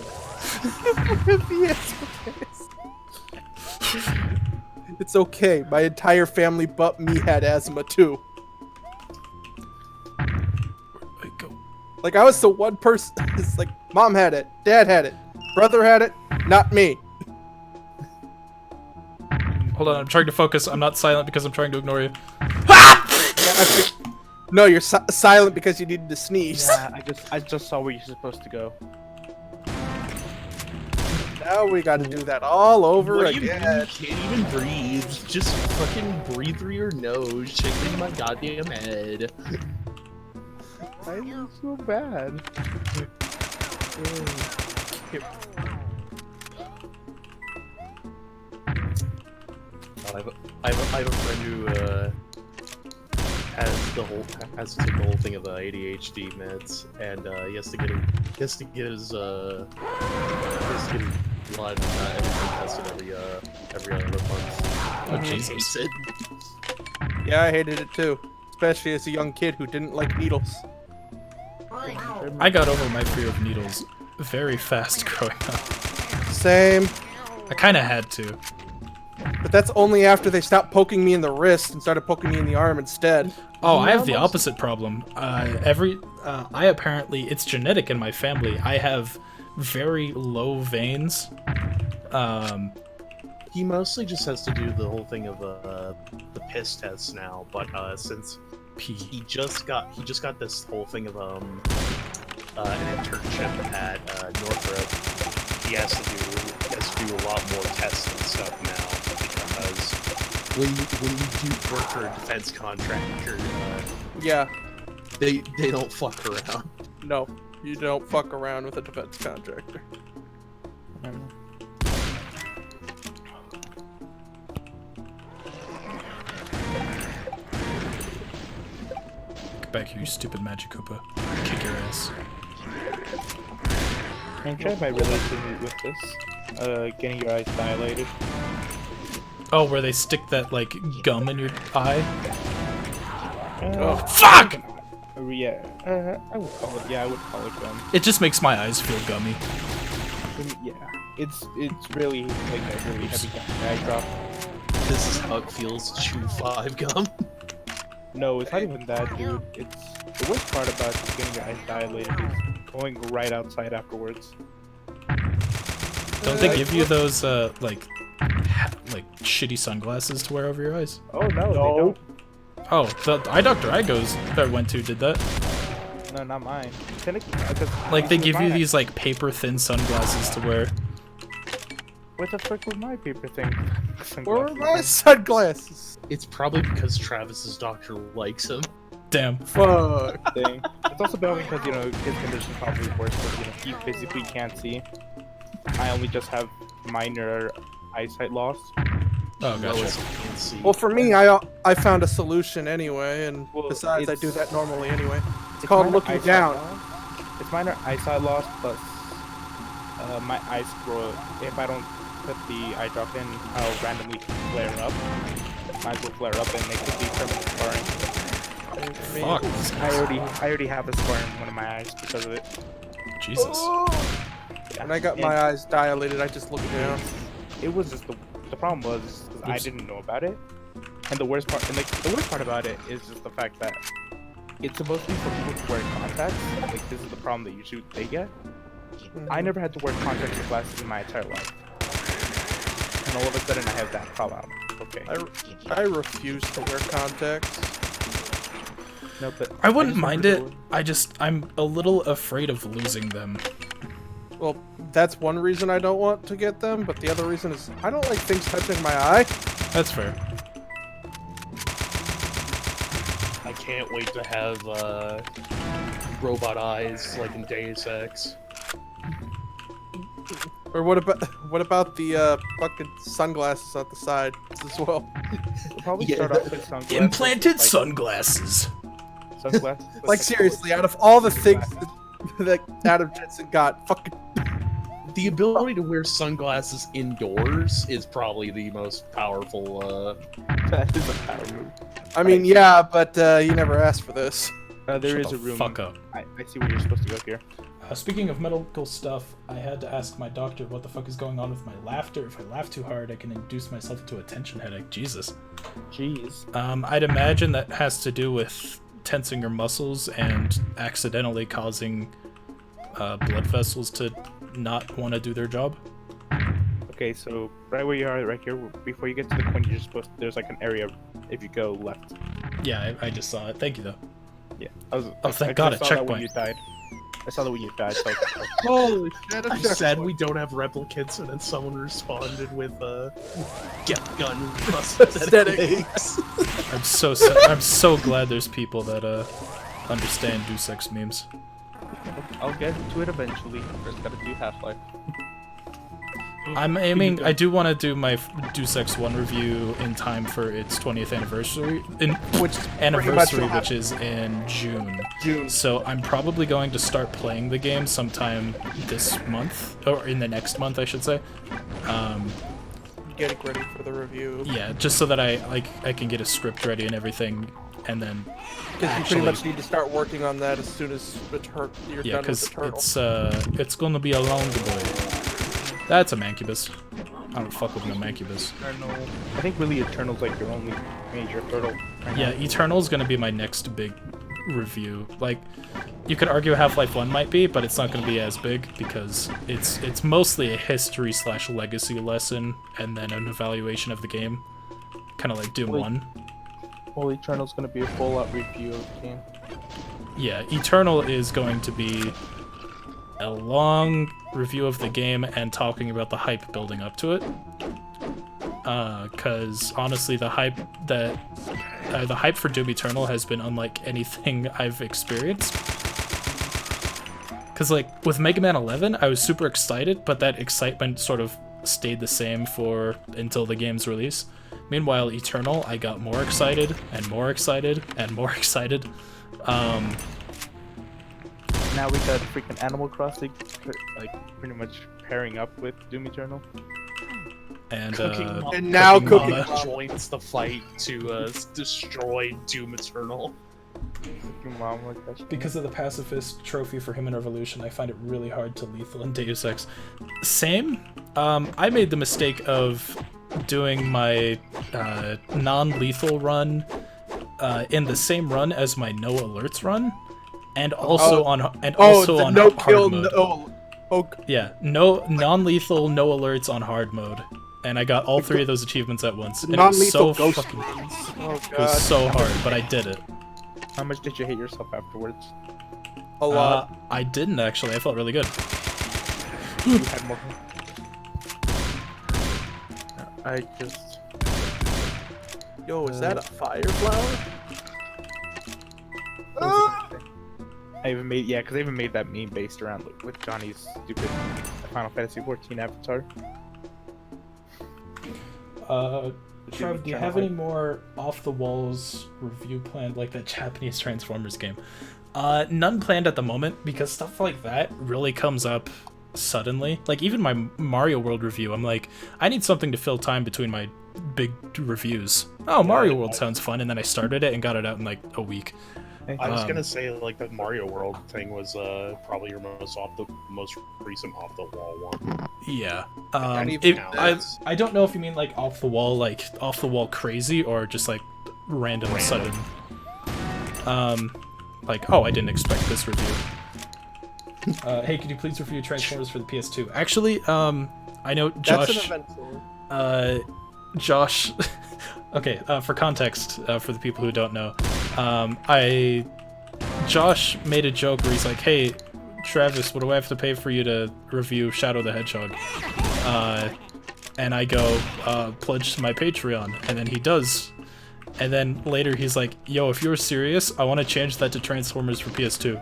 It's okay. My entire family but me had asthma too. Wait, go. Like I was the one person. It's like mom had it, dad had it, brother had it, not me. Hold on, I'm trying to focus. I'm not silent because I'm trying to ignore you. No, you're silent because you needed to sneeze. Yeah, I just saw where you're supposed to go. Now we got to do that all over What do you mean again. you can't even breathe? Just fucking breathe through your nose, shake it in my goddamn head. I feel so bad. I have a friend who has to take the whole thing of ADHD meds, and he has to get his blood and everything tested every other month. Oh, He Jesus. hates it. Yeah, I hated it too, especially as a young kid who didn't like needles. I got over my fear of needles very fast growing up. Same, I kind of had to. but that's only after they stopped poking me in the wrist and started poking me in the arm instead. Oh, I have the opposite problem. I apparently, it's genetic in my family. I have very low veins. He mostly just has to do the whole thing of the piss test now, but since P. he just got this whole thing of an internship at Northrop, he has to do a lot more tests and stuff now because when you do work for a defense contractor, Yeah, they don't fuck around. no, you don't fuck around with a defense contractor. Get back here, you stupid Magic Koopa. Kick your ass. I tried my relationship with this. Getting your eyes dilated. Oh, where they stick that, like, gum in your eye? Oh, Fuck! yeah. I would call it. Yeah, I would call it gum. It just makes my eyes feel gummy. Yeah, it's really like a really heavy eye drop. This is how it feels to chew 5 gum. No, it's not even that, dude. It's the worst part about getting your eyes dilated is going right outside afterwards. Don't they give you those, like shitty sunglasses to wear over your eyes? Oh no, they don't. Oh, the eye doctor I went to did that. No, not mine. Like, they give you these, like, paper-thin sunglasses to wear. What the frick was my paper thing? Where are my sunglasses? It's probably because Travis's doctor likes him. Damn. Fuck. Thing. It's also probably because, you know, his condition probably worse because, you know, he physically can't see. I only just have minor eyesight loss. Oh, gotcha. Lois can't see. Well, for me, I found a solution anyway, and Well, besides, I it's- do that normally anyway. It's called minor looking eyesight down. loss. It's minor eyesight loss plus my eyes grow. If I don't put the eye drop in, I'll randomly flare up. My eyes will flare up and make it be permanent scarring. Fuck. I already have a scar in one of my eyes because of it. Jesus. When I got my eyes dilated, I just looked down. It was just the problem was is I Oops. didn't know about it, and the worst part about it is just the fact that it's supposed to be for people to wear contacts. Like this is the problem that usually they get. I never had to wear contact glasses in my entire life, and all of a sudden I have that problem. Okay, I refuse to wear contacts. no, but I wouldn't just mind remember it. I'm a little afraid of losing them. Well, that's one reason I don't want to get them, but the other reason is I don't like things touching my eye. That's fair. I can't wait to have robot eyes like in Deus Ex. Or what about the fucking sunglasses at the side as well? We'll probably Yeah, start off with sunglasses. Implanted like, sunglasses. Sunglasses. Like seriously, out of all the things that Adam Jensen got, fucking the ability to wear sunglasses indoors is probably the most powerful. That is a power move. I mean, yeah, but you never asked for this. There Shut is a the room. fuck up. I see where you're supposed to go here. Speaking of medical stuff, I had to ask my doctor what the fuck is going on with my laughter. If I laugh too hard, I can induce myself into a tension headache. Jesus. Jeez. I'd imagine that has to do with tensing your muscles and accidentally causing blood vessels to not want to do their job. Okay, so right where you are, right here, before you get to the point, you're supposed. There's like an area if you go left. Yeah, I just saw it. Thank you, though. Yeah. Oh, thank God, a saw that when checkpoint. you died. I saw that when you died. So Holy shit! I said we don't have replicants, and then someone responded with get gun prosthetics. I'm so glad there's people that understand Deus Ex memes. I'll get to it eventually. First, gotta do Half-Life. I'm aiming. I do want to do my Deus Ex 1 review in time for its 20th anniversary. Which is in June. So I'm probably going to start playing the game sometime this month, or in the next month, I should say. Getting ready for the review. Yeah, just so that I can get a script ready and everything, and then Because you pretty much need to start working on that as soon as you're done with Eternal. it's gonna be a long boy. That's a Mancubus. I don't fuck with no Mancubus. Eternal. I think really Eternal's like your only major hurdle. Right Yeah, now. Eternal's gonna be my next big review. Like, you could argue Half-Life 1 might be, but it's not gonna be as big because it's mostly a history/legacy lesson and then an evaluation of the game. Kind of like Doom Wait. 1. Well, Eternal's gonna be a full-out review of the game. Yeah, Eternal is going to be a long review of the game and talking about the hype building up to it. Because honestly, the hype for Doom Eternal has been unlike anything I've experienced. Because like with Mega Man 11, I was super excited, but that excitement sort of stayed the same until the game's release. Meanwhile, Eternal, I got more excited and more excited and more excited. Now we got freaking Animal Crossing, like pretty much pairing up with Doom Eternal. And And now Cooking Cooking Mama. joins the fight to destroy Doom Eternal. Your mom like that shit. because of the pacifist trophy for Human Revolution, I find it really hard to lethal in Deus Ex. Same. I made the mistake of doing my non-lethal run in the same run as my no alerts run, and also on no hard kill, mode. Yeah, no non-lethal, no alerts on hard mode, and I got all three of those achievements at once. And it was Non-lethal so ghost fucking, runs. Oh it was god, so hard, but I did it. How much did you hate yourself afterwards? a lot. I didn't actually. I felt really good. You had more. I just. Yo, is that a fire flower? I even made because I even made that meme based around with Johnny's stupid Final Fantasy 14 avatar. Trev, do you have any more off-the-walls review planned, like that Japanese Transformers game? None planned at the moment, because stuff like that really comes up suddenly. Like, even my Mario World review, I'm like, I need something to fill time between my big reviews. Oh, Mario World sounds fun, and then I started it and got it out in, like, a week. I was gonna say like the Mario World thing was probably your most recent off the wall one. Yeah. even I don't know if you mean, like, off-the-wall crazy, or just, like, random. Sudden. Like, oh, I didn't expect this review. Hey, could you please review Transformers for the PS2? Actually, I know That's Josh. an event. Josh. Okay, for context, for the people who don't know, Josh made a joke where he's like, "Hey, Travis, what do I have to pay for you to review Shadow the Hedgehog?" And I go, "Pledge to my Patreon," and then he does. And then later he's like, "Yo, if you're serious, I want to change that to Transformers for PS2."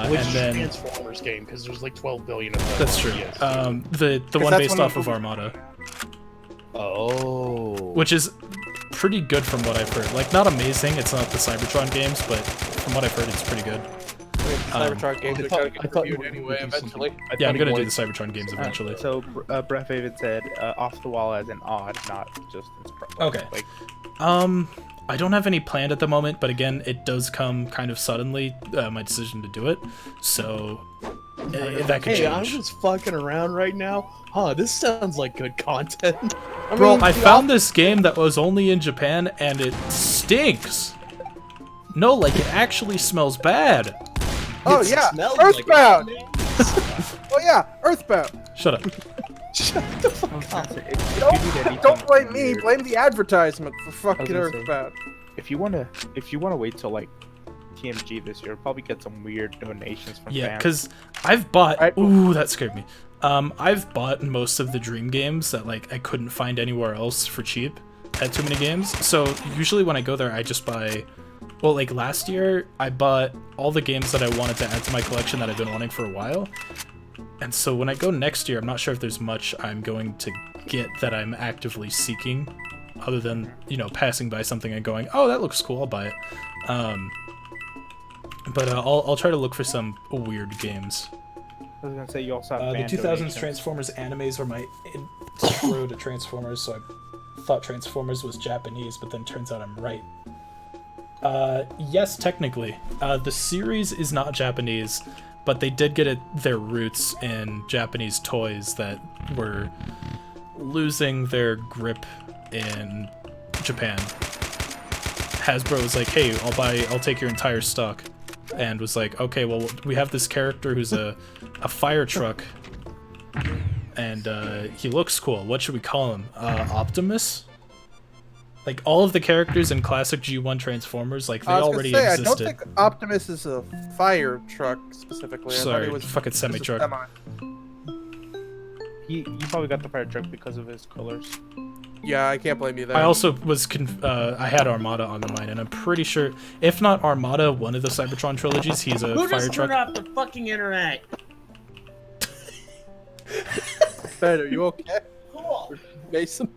Which and then Transformers game? Because there's like 12 billion of them. that's on true. PS2. The one that's based one off of of the- Armada, Oh. which is pretty good from what I've heard. Like, not amazing. It's not the Cybertron games, but from what I've heard, it's pretty good. Cybertron games. We gotta get reviewed anyway eventually. Yeah, I'm gonna do the Cybertron games eventually. So, Breath Haven said off the wall as an odd, not just as Okay. Like, I don't have any planned at the moment, but again, it does come kind of suddenly, my decision to do it, so that could Hey, I'm change. just fucking around right now. Huh, this sounds like good content. Bro, I found this game that was only in Japan, and it stinks. No, like, it actually smells bad. Oh It yeah, smells like Earthbound. it. Oh yeah, Earthbound. Shut up. Shut the fuck up. Don't blame me. Blame the advertisement for fucking gonna say- Earthbound. if you wanna wait till like TMG this year, probably get some weird donations from Yeah, fans. because I've bought... Right. Ooh, that scared me. I've bought most of the Dream games that, like, I couldn't find anywhere else for cheap at Too Many Games. So usually when I go there, I just buy... Well, like, last year, I bought all the games that I wanted to add to my collection that I've been wanting for a while. And so when I go next year, I'm not sure if there's much I'm going to get that I'm actively seeking, other than, you know, passing by something and going, oh, that looks cool, I'll buy it. But I'll try to look for some weird games. I was gonna say you also have The fan 2000s donations. Transformers animes were my intro to Transformers, so I thought Transformers was Japanese, but then turns out I'm right. Yes, technically. The series is not Japanese, but they did get their roots in Japanese toys that were losing their grip in Japan. Hasbro was like, hey, I'll take your entire stock. And was like, okay, well, we have this character who's a fire truck, and he looks cool. What should we call him? Optimus? Like, all of the characters in classic G1 Transformers, like, they I was already gonna say, existed. I don't think Optimus is a fire truck specifically. I thought Sorry, it was fucking just a semi-truck. semi. He probably got the fire truck because of his colors. Yeah, I can't blame you there. I also was I had Armada on mine, and I'm pretty sure, if not Armada, one of the Cybertron trilogies, he's a Who fire just truck. turned off the fucking internet? Ben, are you okay, Cool. Mason?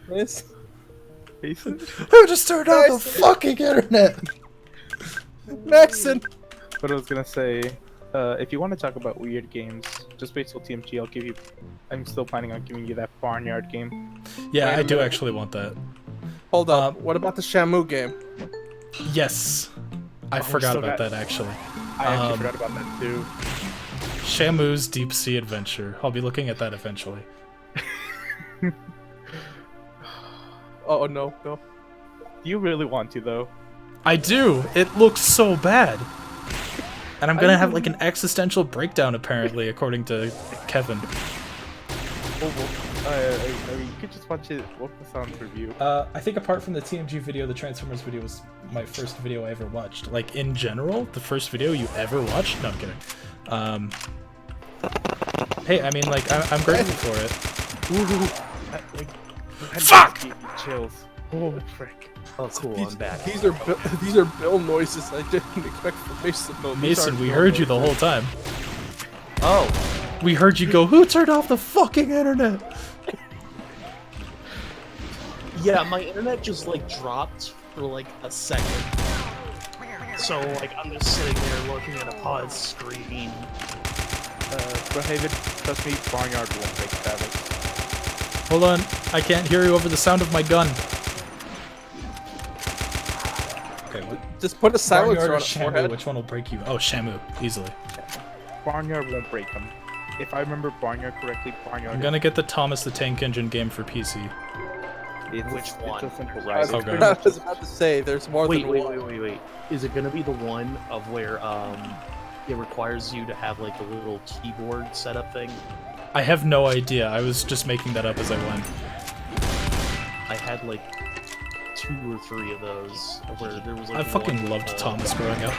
Mason? Mason? Who just turned off the Mason. fucking internet? Mason! But I was gonna say, if you want to talk about weird games, just wait till TMG. I'll give you. I'm still planning on giving you that Barnyard game. Yeah, Wait a I do minute. actually want that. Hold up. What about the Shamu game? Yes. I we forgot still about got- that, actually. I actually Um, forgot about that too. Shamu's Deep Sea Adventure. I'll be looking at that eventually. Oh, no. Do you really want to though? I do! It looks so bad! And I'm gonna have, like, an existential breakdown, apparently, according to Kevin. I mean, you could just watch it. Watch the sound review. I think apart from the TMG video, the Transformers video was my first video I ever watched. Like, in general, the first video you ever watched? No, I'm kidding. Hey, I mean, like, I'm grateful for it. Fuck! Chills. Oh frick. Oh, cool, I'm back. These are Bill noises I didn't expect from Mason. No, these Mason, aren't we Bill heard you the noises. whole time. Oh, We heard you go, who turned off the fucking internet? yeah, my internet just, like, dropped for, like, a second. So, like, I'm just sitting there looking at a pause screen. Brookhaven, trust me, Barnyard won't break Travis. Hold on, I can't hear you over the sound of my gun. Okay, what? Just put a silencer Barnyard or on his Shamu, forehead. which one will break you? Oh, Shamu, easily. Barnyard won't break him. If I remember Barnyard correctly, Barnyard. I'm gonna get the Thomas the Tank Engine game for PC. It's Which It's one? a simple I was, ride. Okay. I was about to say, there's more Wait, than wait, one. wait. Is it gonna be the one of where, it requires you to have, like, a little keyboard setup thing? I have no idea. I was just making that up as I went. I had, like, 2 or 3 of those, where there was, like, I fucking one, loved Thomas growing up.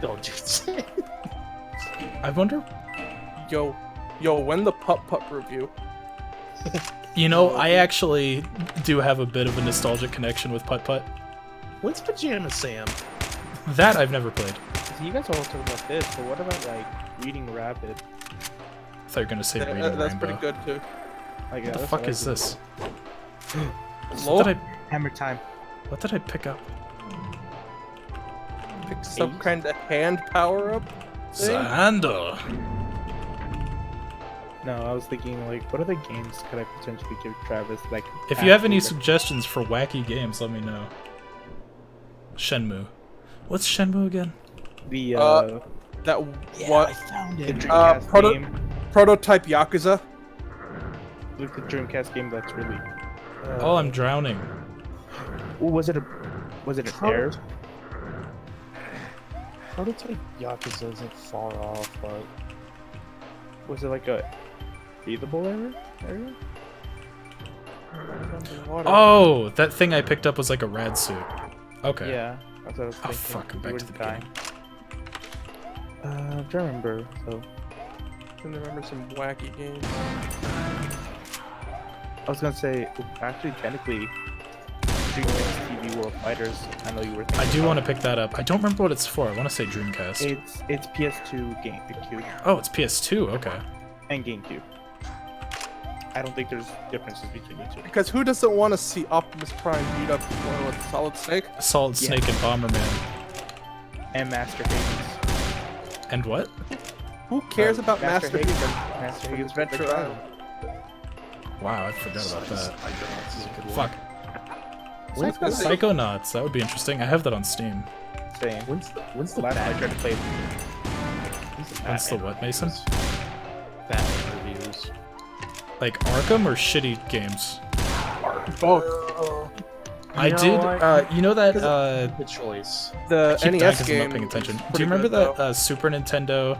Don't you say. I wonder. Yo, when the Pup review? You know, I actually do have a bit of a nostalgic connection with Putt Putt. When's Pajama Sam? That I've never played. So you guys all talk about this, but what about like Reading Rabbit? I thought you were gonna say Reading That's Rainbow. pretty good too. Like, What the fuck is this? Lol. What did Hammer time. I pick up? Like some kind of hand power-up thing? Xander. No, I was thinking like, what other games could I potentially give Travis? Like, If you have any suggestions for wacky games, let me know. Shenmue. What's Shenmue again? the That Yeah, what? I found the it. Dreamcast game, Prototype Yakuza? like the Dreamcast game that's really. Oh, I'm drowning. Was it an air? Prototype Yakuza isn't far off, but Was it like a breathable area? Oh, that thing I picked up was like a rad suit. Okay. Yeah, that's what I was Oh thinking. fuck, I'm You back were to the dying. game. I'm trying to remember. So I can remember some wacky games. I was gonna say, actually, technically, Dreamcast TV World Fighters. I know you were. I do want to pick that up. I don't remember what it's for. I want to say Dreamcast. It's PS2, GameCube, Oh, it's PS2. Okay. and GameCube. I don't think there's differences between the two. Because who doesn't want to see Optimus Prime beat up Solid Snake? Solid Snake and Bomberman. And Master Higgins. And what? Who cares about Master Higgins? Higgins? Master from Higgins Adventure Adventure Island. Wow, I forgot about that. Psychonauts is a good one. Fuck. When's the- Psychonauts. That would be interesting. I have that on Steam. Same. When's the Last time I tried to play. That's the what, Mason? Batman reviews? Like Arkham or shitty games? Both. I know, did. You know that. Good choice. The Keep dying NES 'cause I'm not game. paying attention. is Do you pretty remember good, that Super Nintendo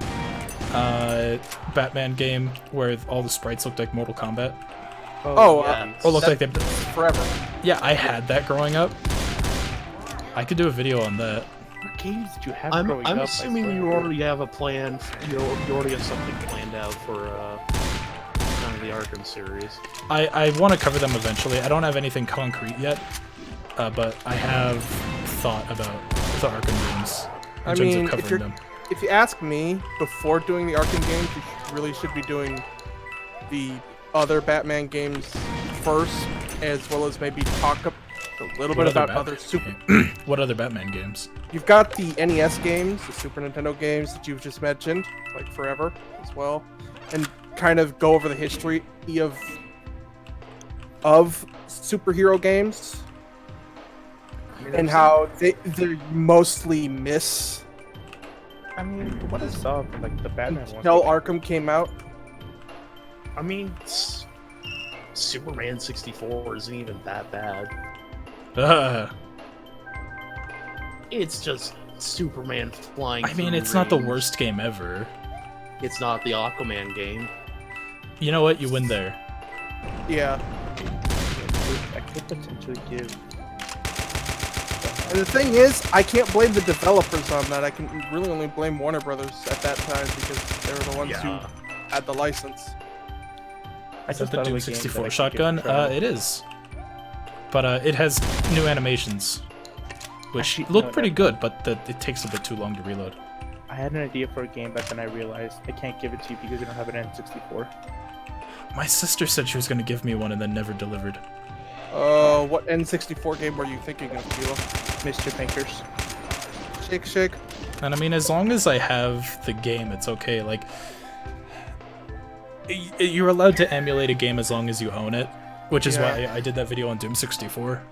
Batman game where all the sprites looked like Mortal Kombat? Oh, yeah. Or looked like they. forever. Yeah, I had that growing up. I could do a video on that. What games did you have I'm growing up? I assuming swear? you already have a plan. You already have something planned out for kind of the Arkham series. I want to cover them eventually. I don't have anything concrete yet, but I have thought about the Arkham games in I terms mean, of if covering you're them. if you ask me, before doing the Arkham games, you really should be doing the other Batman games first, as well as maybe talk a little bit about other super. What other Batman games? You've got the NES games, the Super Nintendo games that you've just mentioned, like forever as well, and kind of go over the history of superhero games and how they mostly miss I mean, what is up? Like the Batman one. until Arkham came out. I mean, Superman 64 isn't even that bad. It's just Superman flying. I mean, through it's not the range. worst game ever. It's not the Aquaman game. You know what? You win there. Yeah, I could potentially give. and the thing is, I can't blame the developers on that. I can really only blame Warner Brothers at that time because they were the ones who had the license. I Is that the thought of Doom a game that I 64 could shotgun? give Travis. It is. But it has new animations, which Actually, look no, pretty no. good, but it takes a bit too long to reload. I had an idea for a game, but then I realized I can't give it to you because you don't have an N64. My sister said she was going to give me one and then never delivered. What N64 game were you thinking of, Kilo? Mischief Makers. Shake, shake. And I mean, as long as I have the game, it's okay. Like, you're allowed to emulate a game as long as you own it, which is why I did that video on Doom 64.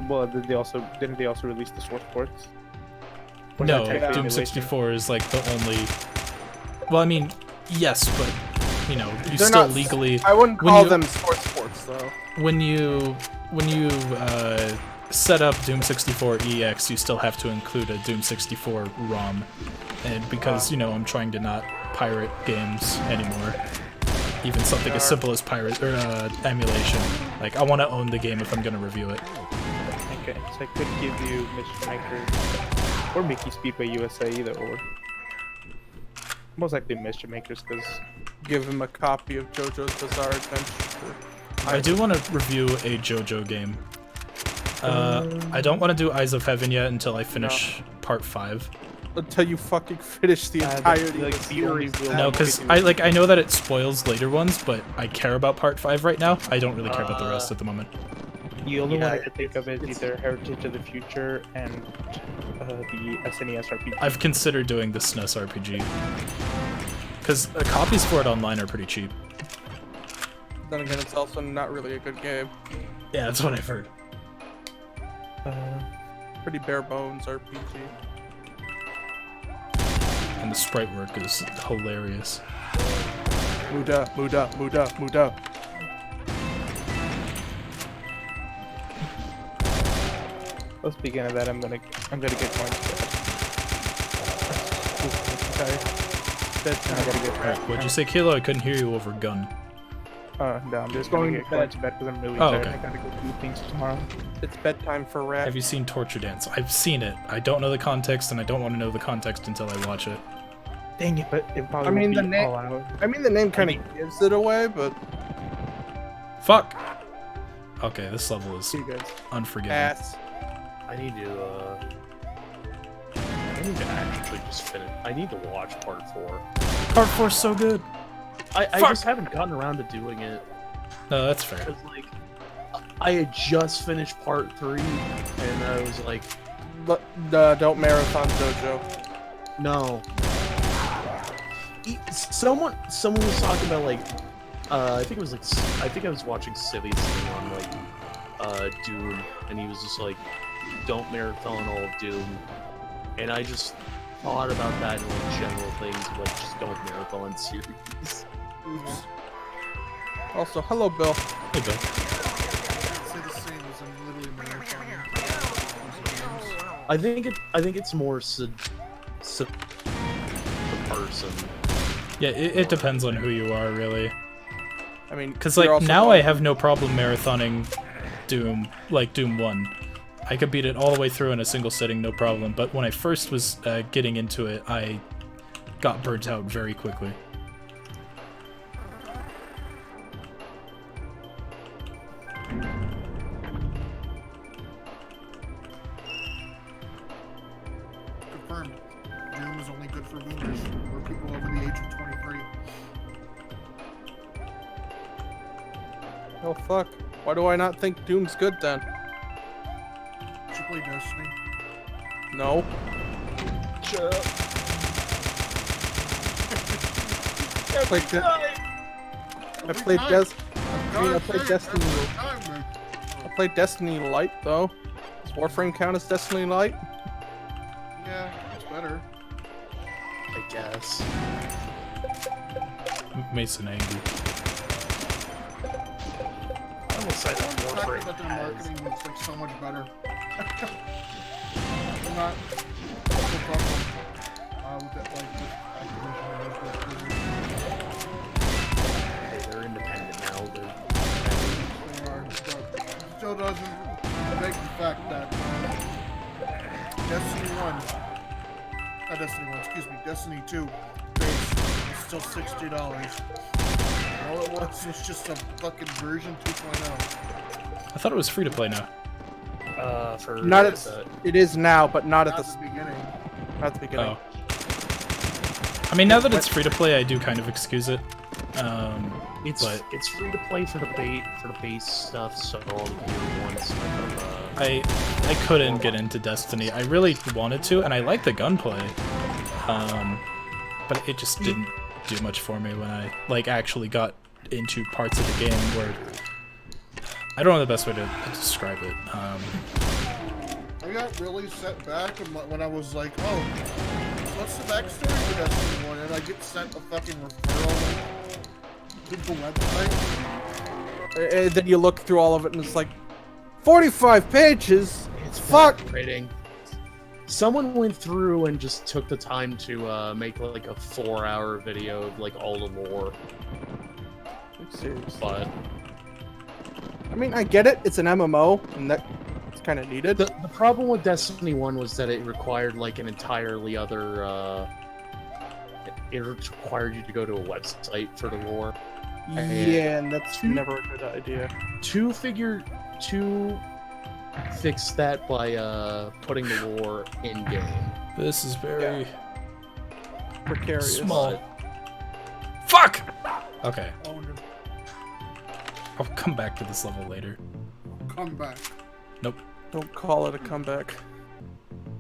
Well, didn't they also release the source ports? Or is No, that technically Doom emulation? 64 is like the only. Well, I mean, yes, but you know, you They're still not- legally. I wouldn't when call you- them sports ports though. When you set up Doom 64 EX, you still have to include a Doom 64 ROM, and because you know I'm trying to not pirate games anymore, even something as simple as pirate or emulation. Like I want to own the game if I'm gonna review it. Okay, so I could give you Mischief Makers or Mickey Speedway USA, either or. Most likely Mischief Makers, because Give him a copy of JoJo's Bizarre Adventure. I do want to review a JoJo game. I don't want to do Eyes of Heaven yet until I finish Part 5. Until you fucking finish the entirety like, of the the only series. real- No, because I know that it spoils later ones, but I care about Part 5 right now. I don't really care about the rest at the moment. The only one I Yeah, could think of is it's- either Heritage of the Future and the SNES RPG. I've considered doing the SNES RPG. Because copies for it online are pretty cheap. Then again, it's also not really a good game. Yeah, that's what I've heard. Pretty bare bones RPG. And the sprite work is hilarious. Muda, Muda, Muda, Muda. Well, speaking of that, I'm gonna get going to bed. I gotta get back. What'd you say, Kilo? I couldn't hear you over gun. No, I'm just going to bed because I'm really Oh, tired. okay. I gotta go do things tomorrow. It's bedtime for Rat. Have you seen Torture Dance? I've seen it. I don't know the context, and I don't want to know the context until I watch it. Dang it, but it probably I mean, won't the be name. all out. I mean, the name kind of gives it away, but Fuck! Okay, this level is see you guys. unforgiving. Ass. I need to actually just finish. I need to watch part 4. Part 4's so good. I Fuck. just haven't gotten around to doing it. No, that's fair. Cause like, I had just finished part 3, and I was like, Don't marathon Dojo. no. Someone was talking about like, I think I was watching Civvy's thing on like, Doom, and he was just like, don't marathon all of Doom, and I just thought about that in like general things, like just don't marathon series. Oops. Also, hello, Bill. Hey, Bill. Say the same as I'm literally marathoning those games. I think it's more the person. Yeah, it depends on who you are, really. I mean, Because, you're like, also now going- I have no problem marathoning Doom, like Doom 1. I could beat it all the way through in a single sitting, no problem. But when I first was getting into it, I got burnt out very quickly. Confirmed. Doom is only good for boomers or people over the age of 23. Oh fuck! Why do I not think Doom's good then? You should play Destiny. No. I played Destiny. I played Destiny Light though. Does Warframe count as Destiny Light? Yeah, it's better. I guess. Mason angry. I will say that The fact Warframe that their has. marketing was like so much better. I'm not the problem with that, like with Activision and Blizzard. Hey, they're independent now. They are, but it still doesn't negate the fact that Destiny 1, not Destiny 1, excuse me, Destiny 2 base is still $60. All it was just a fucking version 2.0. I thought it was free to play now. For Not at. It is now, but not at Not the the beginning. at the beginning. Oh. I mean, now that it's free to play, I do kind of excuse it. But it's free to play for the base stuff. So all the year one stuff. I couldn't get into Destiny. I really wanted to, and I like the gunplay. But it just didn't do much for me when I like actually got into parts of the game where I don't know the best way to describe it. I got really set back when I was like, oh, what's the backstory for Destiny 1? And I get sent a fucking referral link to the website. And then you look through all of it, and it's like 45 pages. It's Fuck. frustrating. Someone went through and just took the time to make like a 4-hour video of like all the lore. Seriously. But I mean, I get it. It's an MMO, and that's kind of needed. the problem with Destiny 1 was that it required like an entirely other. It required you to go to a website for the lore. Yeah, and that's never a good idea. To fix that by putting the lore in game. This is very Precarious. small. Fuck! Okay, Oh, no. I'll come back to this level later. comeback. Nope. Don't call it a comeback.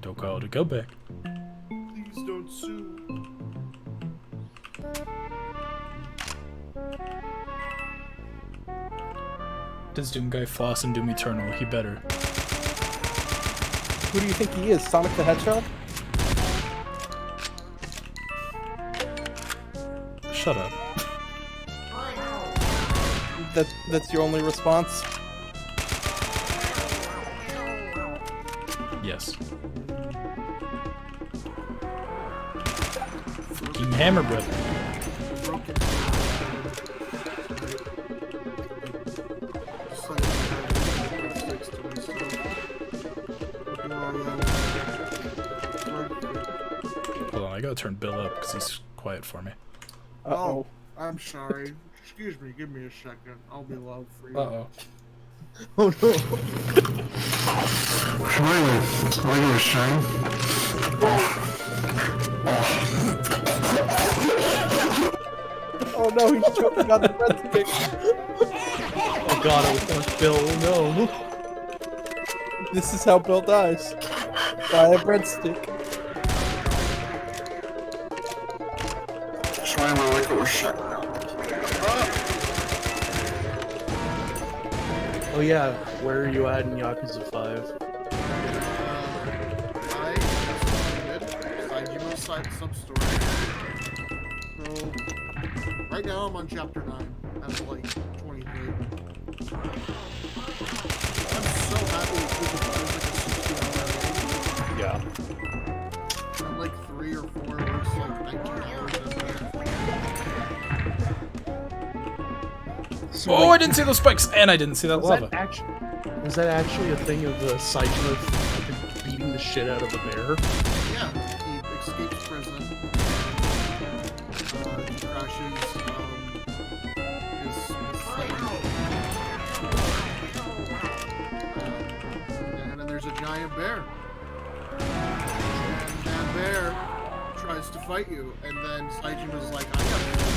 Don't call it a comeback. Please don't sue. Does Doom Guy floss in Doom Eternal? He better. Who do you think he is? Sonic the Hedgehog? Shut up. That's your only response? Yes. Freaking Hammer Brother. Broken. Just like sticks to me still. Hold on, I gotta turn Bill up because he's quiet for me. Uh-oh. I'm sorry. Excuse me, give me a second. I'll be loud for you. Uh-oh. Oh no. Oh no, he's choking on the breadstick. Oh god, I was on Bill. No. This is how Bill dies. By a breadstick. Oh yeah, where are you at in Yakuza 5? I just completed Saijima sub-story. So, right now I'm on chapter 9. I'm like 23. I'm so happy with Yakuza 5 is like a 60-hour game. I'm like 3 or 4 where it's like 19 hours in there. So, Oh, I didn't see those spikes, and I didn't see that was lava. was that actually a thing of Saijima fucking beating the shit out of the bear? Yeah, he escapes prison. He crashes his slave. And then there's a giant bear. And that bear tries to fight you, and then Saijima's like, I got this.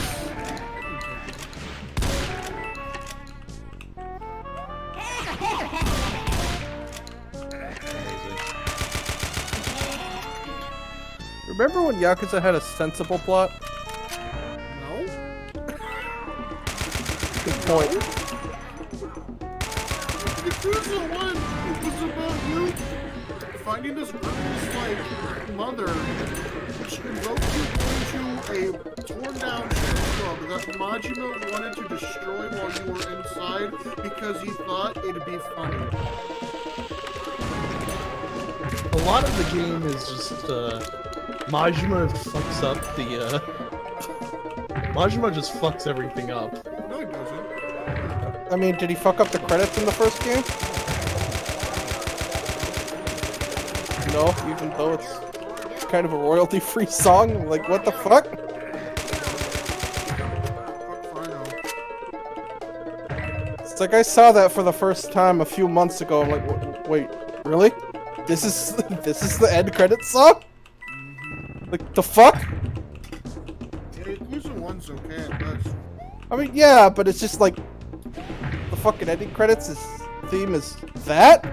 Remember when Yakuza had a sensible plot? No? Good point. Yakuza 1 was about you finding this girl's, like, mother, which invoked you into a torn-down club that Majima wanted to destroy while you were inside because he thought it'd be funny. A lot of the game is just, Majima fucks up the, Majima just fucks everything up. No, he doesn't. I mean, did he fuck up the credits in the first game? No, even though it's kind of a royalty-free song? Like, what the fuck? It's like I saw that for the first time a few months ago. I'm like, wait, really? This is the end credits song? Like, the fuck? Yeah, Yakuza 1's okay at best. I mean, yeah, but it's just like the fucking ending credits theme is that?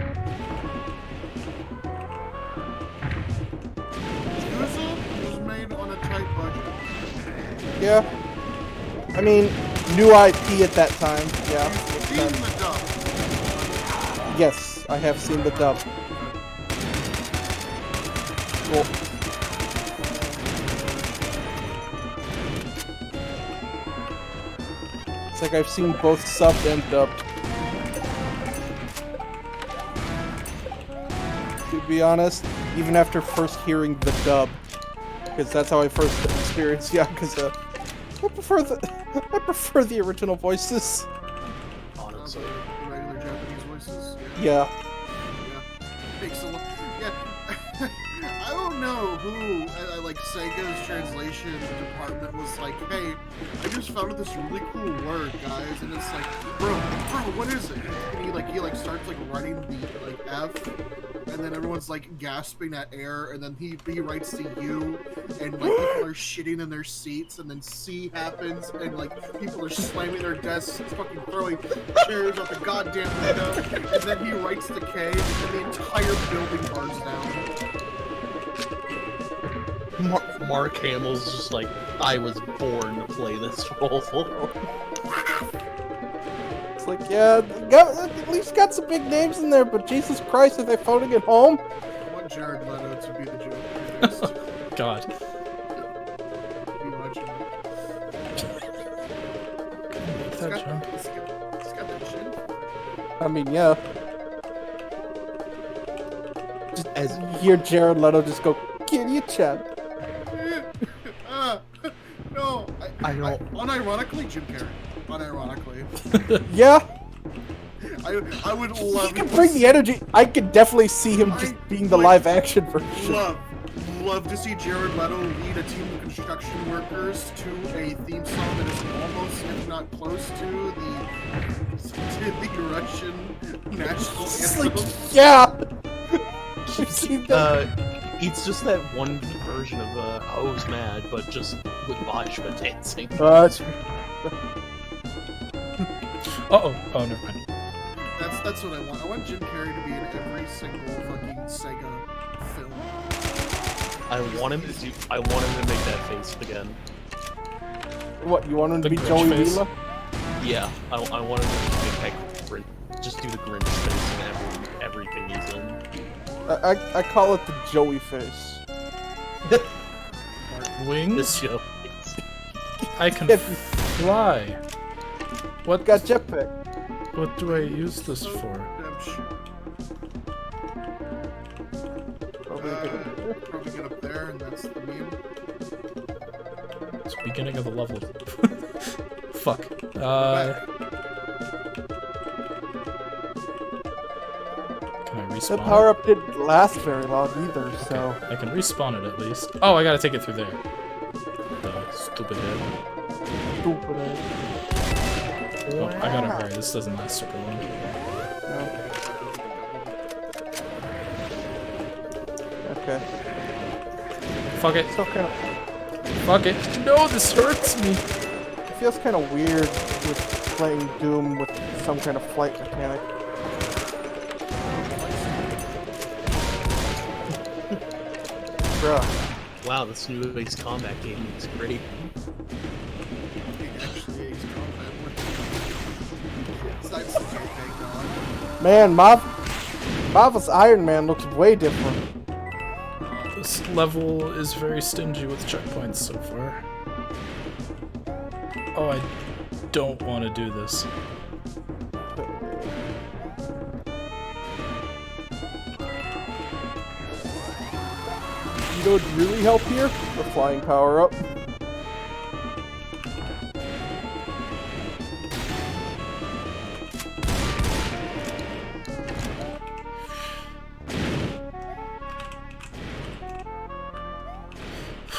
Yakuza was made on a tight budget. Yeah. I mean, new IP at that time. Yeah. makes Seen sense. the dub. Yes, I have seen the dub. Cool. It's like I've seen both subbed and dubbed. To be honest, even after first hearing the dub, because that's how I first experienced Yakuza, I prefer the original voices. Honestly. The regular Japanese voices. Yeah. Yeah. Makes a lot. Yeah. I don't know who, like Sega's translation department was like, hey, I just found this really cool word, guys, and it's like, bro, what is it? And he starts like writing the like F, and and then everyone's like gasping at air, and then he writes to you, and like people are shitting in their seats, and then C happens, and like people are slamming their desks, fucking throwing chairs out the goddamn window, and then he writes to K, and the entire building burns down. Mark Hamill's just like, I was born to play this role. It's like, yeah, at least got some big names in there, but Jesus Christ, are they phoning it home? I want Jared Leto to be the Joker. God. Be watching it. Make that jump. He's got the chin. I mean, yeah. Just as You hear Jared Leto just go, "Get you, Chad." No, I don't. unironically, Jim Carrey. Unironically, Yeah, I would love. he can bring the energy. I could definitely see him just being the live action version. Love to see Jared Leto lead a team of construction workers to a theme song that is almost, if not close to the Russian national It's anthem. like, yeah. You've seen that? It's just that one version of O's Mad, but just with Bajwa dancing. It's- Uh-oh. Oh, never mind. That's what I want. I want Jim Carrey to be in every single fucking Sega film. I want him to make that face again. what, you want him to The be Grinch Joey face? Wheeler? Yeah, I want him to just make that just do the Grinch face in everything he's in. I call it the Joey face. Wings? This show. I can If- fly. What Got jetpack. What do I use this for? Probably get up there, and that's the meme. It's the beginning of the level. Fuck. Can I respawn? The power up didn't last very long either, so. I can respawn it at least. Oh, I gotta take it through there. The stupid head. Stupid. Oh, I gotta hurry. This doesn't last super long. Okay. Fuck it. So kind of, Fuck it. No, this hurts me. it feels kind of weird with playing Doom with some kind of flight mechanic. Bruh. Wow, this new Ace Combat game is great. Actually, Ace Combat. It's nice to see it, God. Man, Marvel's Iron Man looks way different. This level is very stingy with checkpoints so far. Oh, I don't want to do this. You know what'd really help here? The flying power up.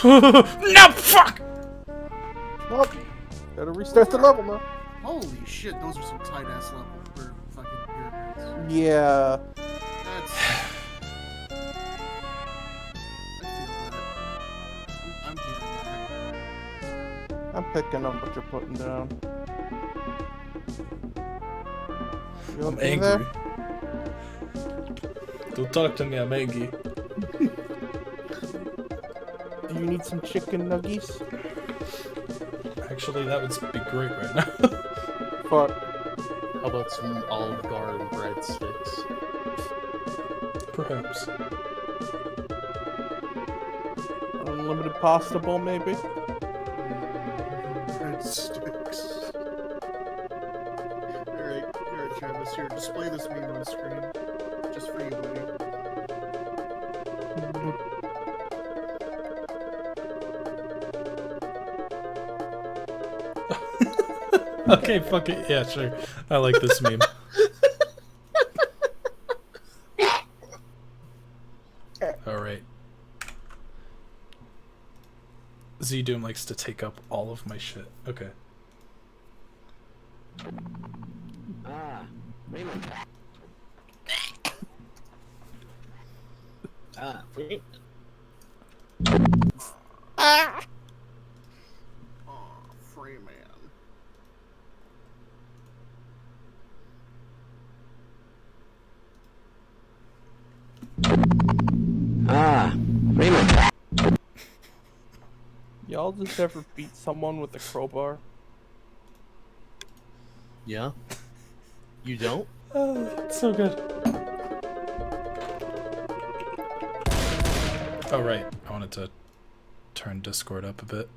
No, fuck! Well, gotta restart the level now. Holy shit, those are some tight ass levels for fucking pyramids. Yeah. That's. I'm feeling that. I'm picking up what you're putting down. You I'm okay angry. there? Don't talk to me, I'm angry. Do you need some chicken nuggies? Actually, that would be great right now. Fuck. How about some Olive Garden breadsticks? Perhaps. Unlimited pasta bowl, maybe? Breadsticks. Alright, Travis, here, display this meme on screen. Just for you, buddy. Okay, fuck it. Yeah, sure. I like this meme. Alright. Z-Doom likes to take up all of my shit. Okay. Ah, Freeman. Oh, Freeman. Y'all just ever beat someone with a crowbar? Yeah. You don't? It's so good. Oh, right. I wanted to turn Discord up a bit.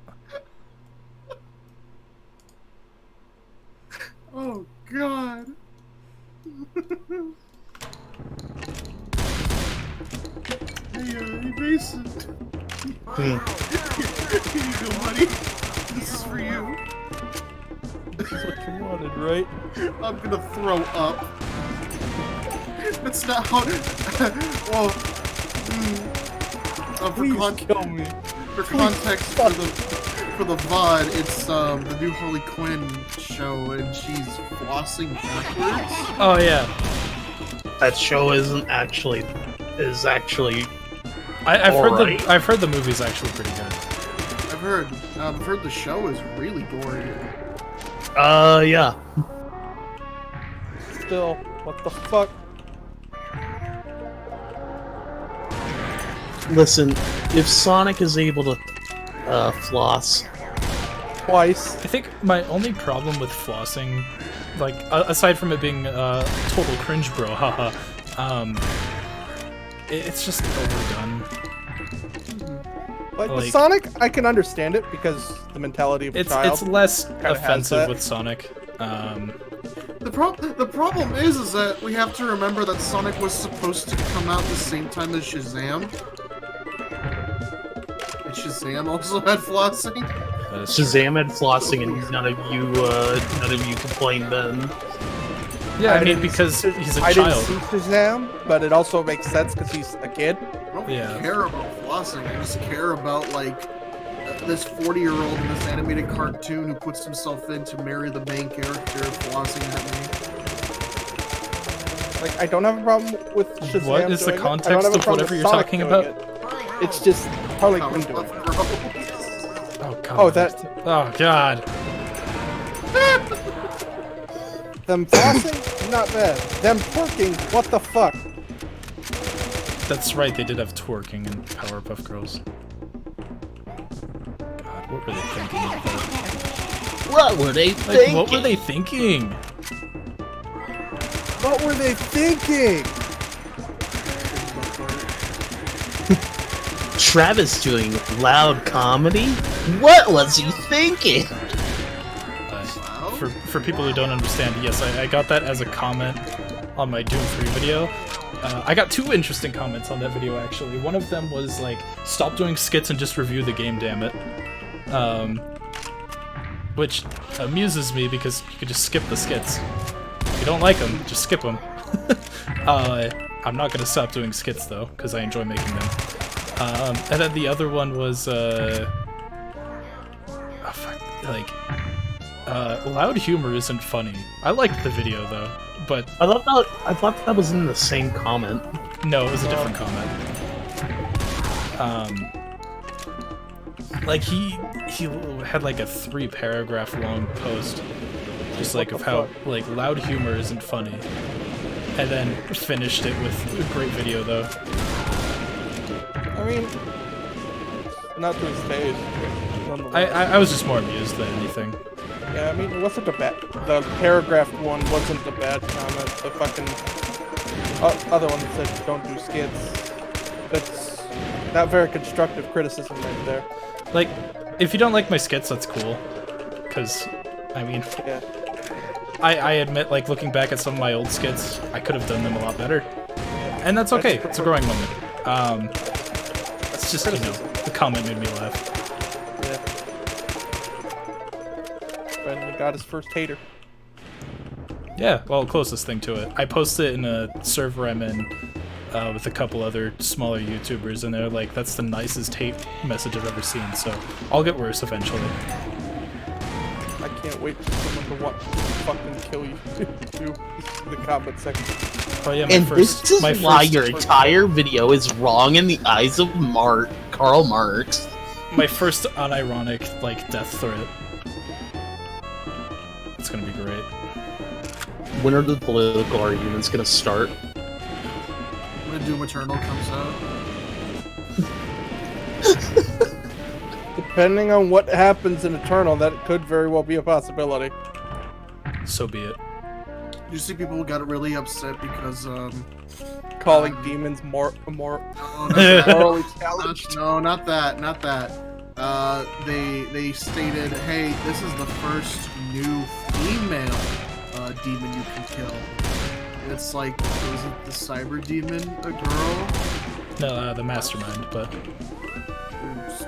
Oh, God. Hey, Mason. Here you go, buddy. This is for you. This is what you wanted, right? I'm gonna throw up. That's not how. Well, Please kill me. for context for the VOD, it's the new Harley Quinn show, and she's flossing backwards. Oh, yeah. That show isn't actually. Is actually. I've heard the movie's actually pretty good. I've heard the show is really gory. Yeah. Still, what the fuck? Listen, if Sonic is able to floss, Twice. I think my only problem with flossing, like, aside from it being total cringe bro, haha, it's just overdone. Like, with Like- Sonic, I can understand it because the mentality of a child. It's less has offensive that. with Sonic. The problem is that we have to remember that Sonic was supposed to come out the same time as Shazam. And Shazam also had flossing. That is Shazam had flossing, and none of you complained then. Yeah, I mean, didn't because see- he's a I child. didn't see Shazam, but it also makes sense because he's a kid. I don't Yeah. care about flossing. I just care about, like, this 40-year-old in this animated cartoon who puts himself in to marry the main character flossing at me. Like, I don't have a problem with Shazam. What is the doing it. I don't context have a of problem whatever with you're Sonic talking doing about? it. It's just Harley Quinn doing it. Powerpuff Girls. Oh god. Oh, that Oh god. them flossing, not bad. Them twerking, what the fuck? That's right. They did have twerking in Powerpuff Girls. God, what were they thinking? Of that? What were they Like, thinking? what were they thinking? What were they thinking? Travis doing loud comedy? What was he thinking? For people who don't understand, yes, I got that as a comment on my Doom 3 video. I got two interesting comments on that video, actually. One of them was like, stop doing skits and just review the game, damn it. Which amuses me because you could just skip the skits. If you don't like them, just skip them. I'm not gonna stop doing skits though, because I enjoy making them. And then the other one was, loud humor isn't funny. I liked the video though, but I thought that was in the same comment. no, it was a different comment. Like he had like a 3-paragraph long post, just like of how like loud humor isn't funny, and then finished it with a great video though. I mean, not to his face. I was just more amused than anything. Yeah, I mean, it wasn't a bad. The paragraph one wasn't a bad comment. The fucking other one that said don't do skits. That's not very constructive criticism right there. Like, if you don't like my skits, that's cool. Cause, I mean, Yeah. I admit, like, looking back at some of my old skits, I could have done them a lot better. And that's okay. It's a growing moment. It's just, you know, the comment made me laugh. Yeah. Finally got his first hater. Yeah, well, closest thing to it. I posted it in a server I'm in with a couple other smaller YouTubers, and they're like, that's the nicest hate message I've ever seen, so I'll get worse eventually. I can't wait for someone to watch fucking kill you too. The comment section. Oh yeah, my And first, this is my why first, your entire video is wrong in the eyes of Karl Marx. my first unironic like death threat. It's gonna be great. When are the political arguments gonna start? When Doom Eternal comes out. Depending on what happens in Eternal, that could very well be a possibility. So be it. You see people who got really upset because Calling demons more oh, not that. morally challenged. No, not that. They stated, hey, this is the first new female demon you can kill. And it's like, was it the cyber demon a girl? No, the mastermind, but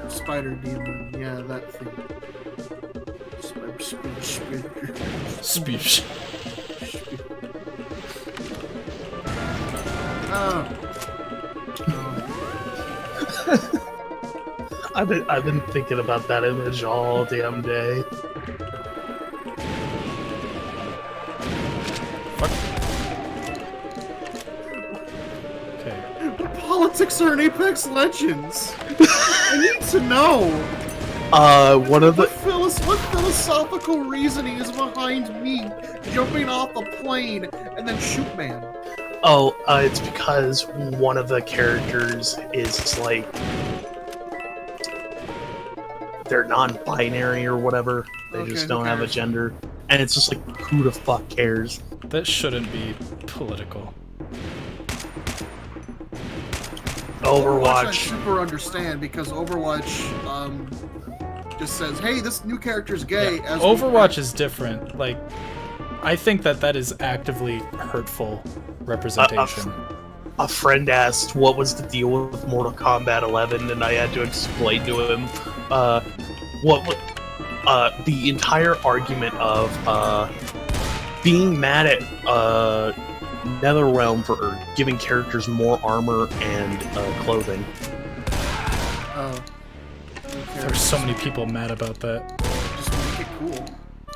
Spider demon, yeah, that thing. speech. I've been thinking about that image all damn day. Okay. What politics are in Apex Legends? I need to know. One of the What philosophical reasoning is behind me jumping off a plane and then shoot man? it's because one of the characters is like they're non-binary or whatever. They Okay, just who don't have a cares? gender, and it's just like, who the fuck cares? That shouldn't be political. I Overwatch. super understand because Overwatch just says, hey, this new character's gay. Yeah. As Overwatch is different. Like, I think that is actively hurtful representation. A friend asked what was the deal with Mortal Kombat 11, and I had to explain to him the entire argument of being mad at NetherRealm for giving characters more armor and clothing. Oh. There's so many people mad about that. Just make it cool.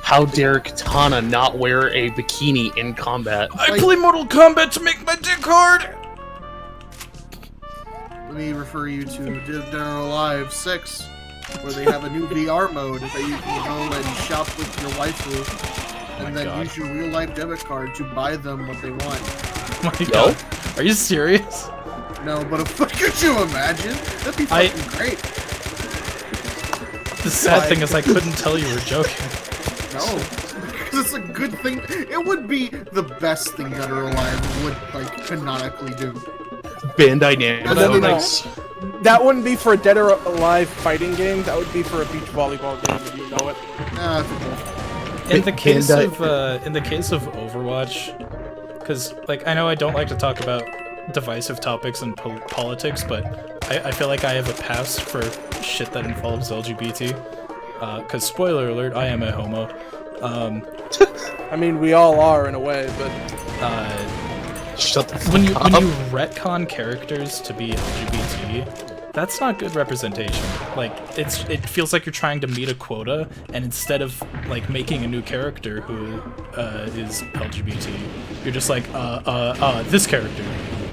How dare Katana not wear a bikini in combat? I play Mortal Kombat to make my dick hard! Let me refer you to Dead or Alive 6, where they have a new VR mode that you can go and shop with your waifu, and then God. use your real-life debit card to buy them what they want. Oh my God. Are you serious? No, but could you imagine? That'd be fucking great. The sad thing is I couldn't tell you were joking. No, because it's a good thing. It would be the best thing Dead or Alive would, like, canonically do. Bandai Namco. No. That wouldn't be for a Dead or Alive fighting game. That would be for a beach volleyball game, and you know it. Nah, it's cool. In the case Bandai- of Overwatch, because like I know I don't like to talk about divisive topics and politics, but I feel like I have a pass for shit that involves LGBT. Because spoiler alert, I am a homo. I mean, we all are in a way, but Shut the fuck when you up. retcon characters to be LGBT, that's not good representation. Like it feels like you're trying to meet a quota, and instead of like making a new character who is LGBT, you're just like this character,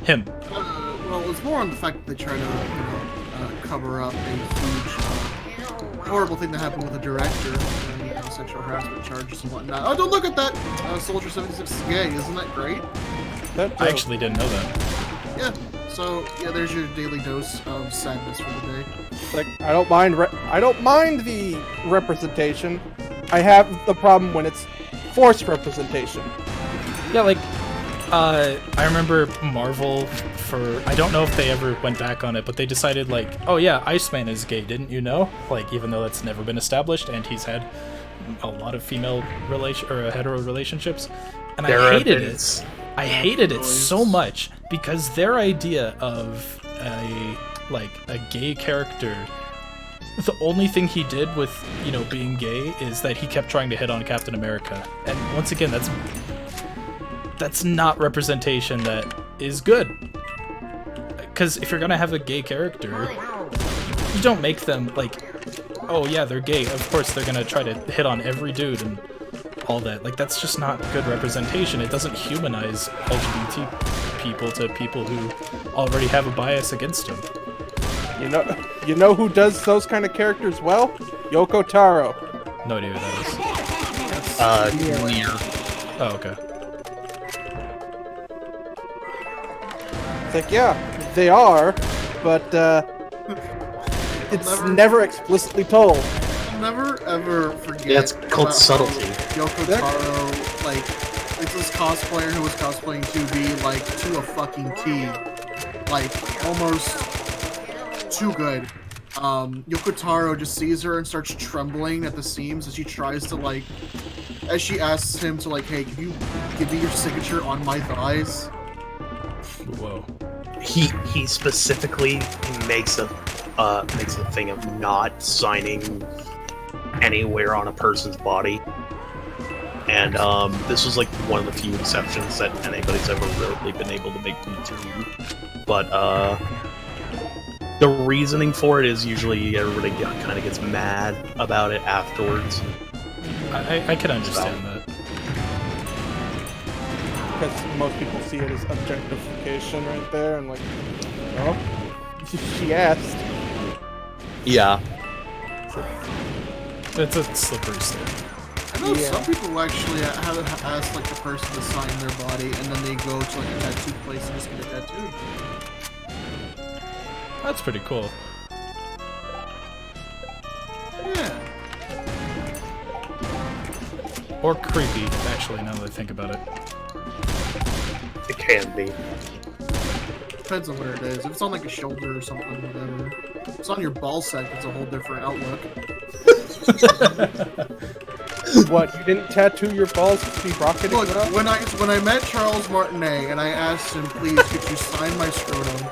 him. Well, it's more on the fact that they try to, cover up a huge, horrible thing that happened with the director and sexual harassment charges and whatnot. Oh, don't look at that! Soldier 76 is gay, isn't that great? I actually didn't know that. Yeah. So yeah, there's your daily dose of sadness for the day. like I don't mind the representation. I have the problem when it's forced representation. Yeah, like I remember Marvel I don't know if they ever went back on it, but they decided like, oh yeah, Iceman is gay, didn't you know? Like even though that's never been established, and he's had a lot of female hetero relationships, and I hated it. I hated it so much because their idea of a gay character, the only thing he did with, being gay is that he kept trying to hit on Captain America. And once again, that's not representation that is good. Because if you're gonna have a gay character, you don't make them oh yeah, they're gay. Of course they're gonna try to hit on every dude and all that. Like, that's just not good representation. It doesn't humanize LGBT people to people who already have a bias against them. You know who does those kind of characters well? Yoko Taro. No idea who that Near. is. Oh, okay. It's like, yeah, they are, but it's never explicitly told. I'll never ever forget. Yeah, it's called about subtlety. Yoko Taro, like, it's this cosplayer who was cosplaying 2B, like, to a fucking T. Like, almost too good. Yoko Taro just sees her and starts trembling at the seams as she tries to, like, as she asks him to, like, hey, can you give me your signature on my thighs? Whoa. He specifically makes a thing of not signing anywhere on a person's body. And this was like one of the few exceptions that anybody's ever really been able to make me do. But the reasoning for it is usually everybody kind of gets mad about it afterwards. I can understand that. Because most people see it as objectification right there, and like, oh, she asked. Yeah. It's a slippery slope. I know some people actually have asked, like, the person to sign their body, and then they go to, like, a tattoo place and just get it tattooed. That's pretty cool. Yeah. Or creepy, actually, now that I think about it. It can be. Depends on where it is. If it's on, like, a shoulder or something, whatever. If it's on your ball sack, it's a whole different outlook. What, you didn't tattoo your balls to be rocketing Look, it up? when I met Charles Martinet and I asked him, please, could you sign my scrotum?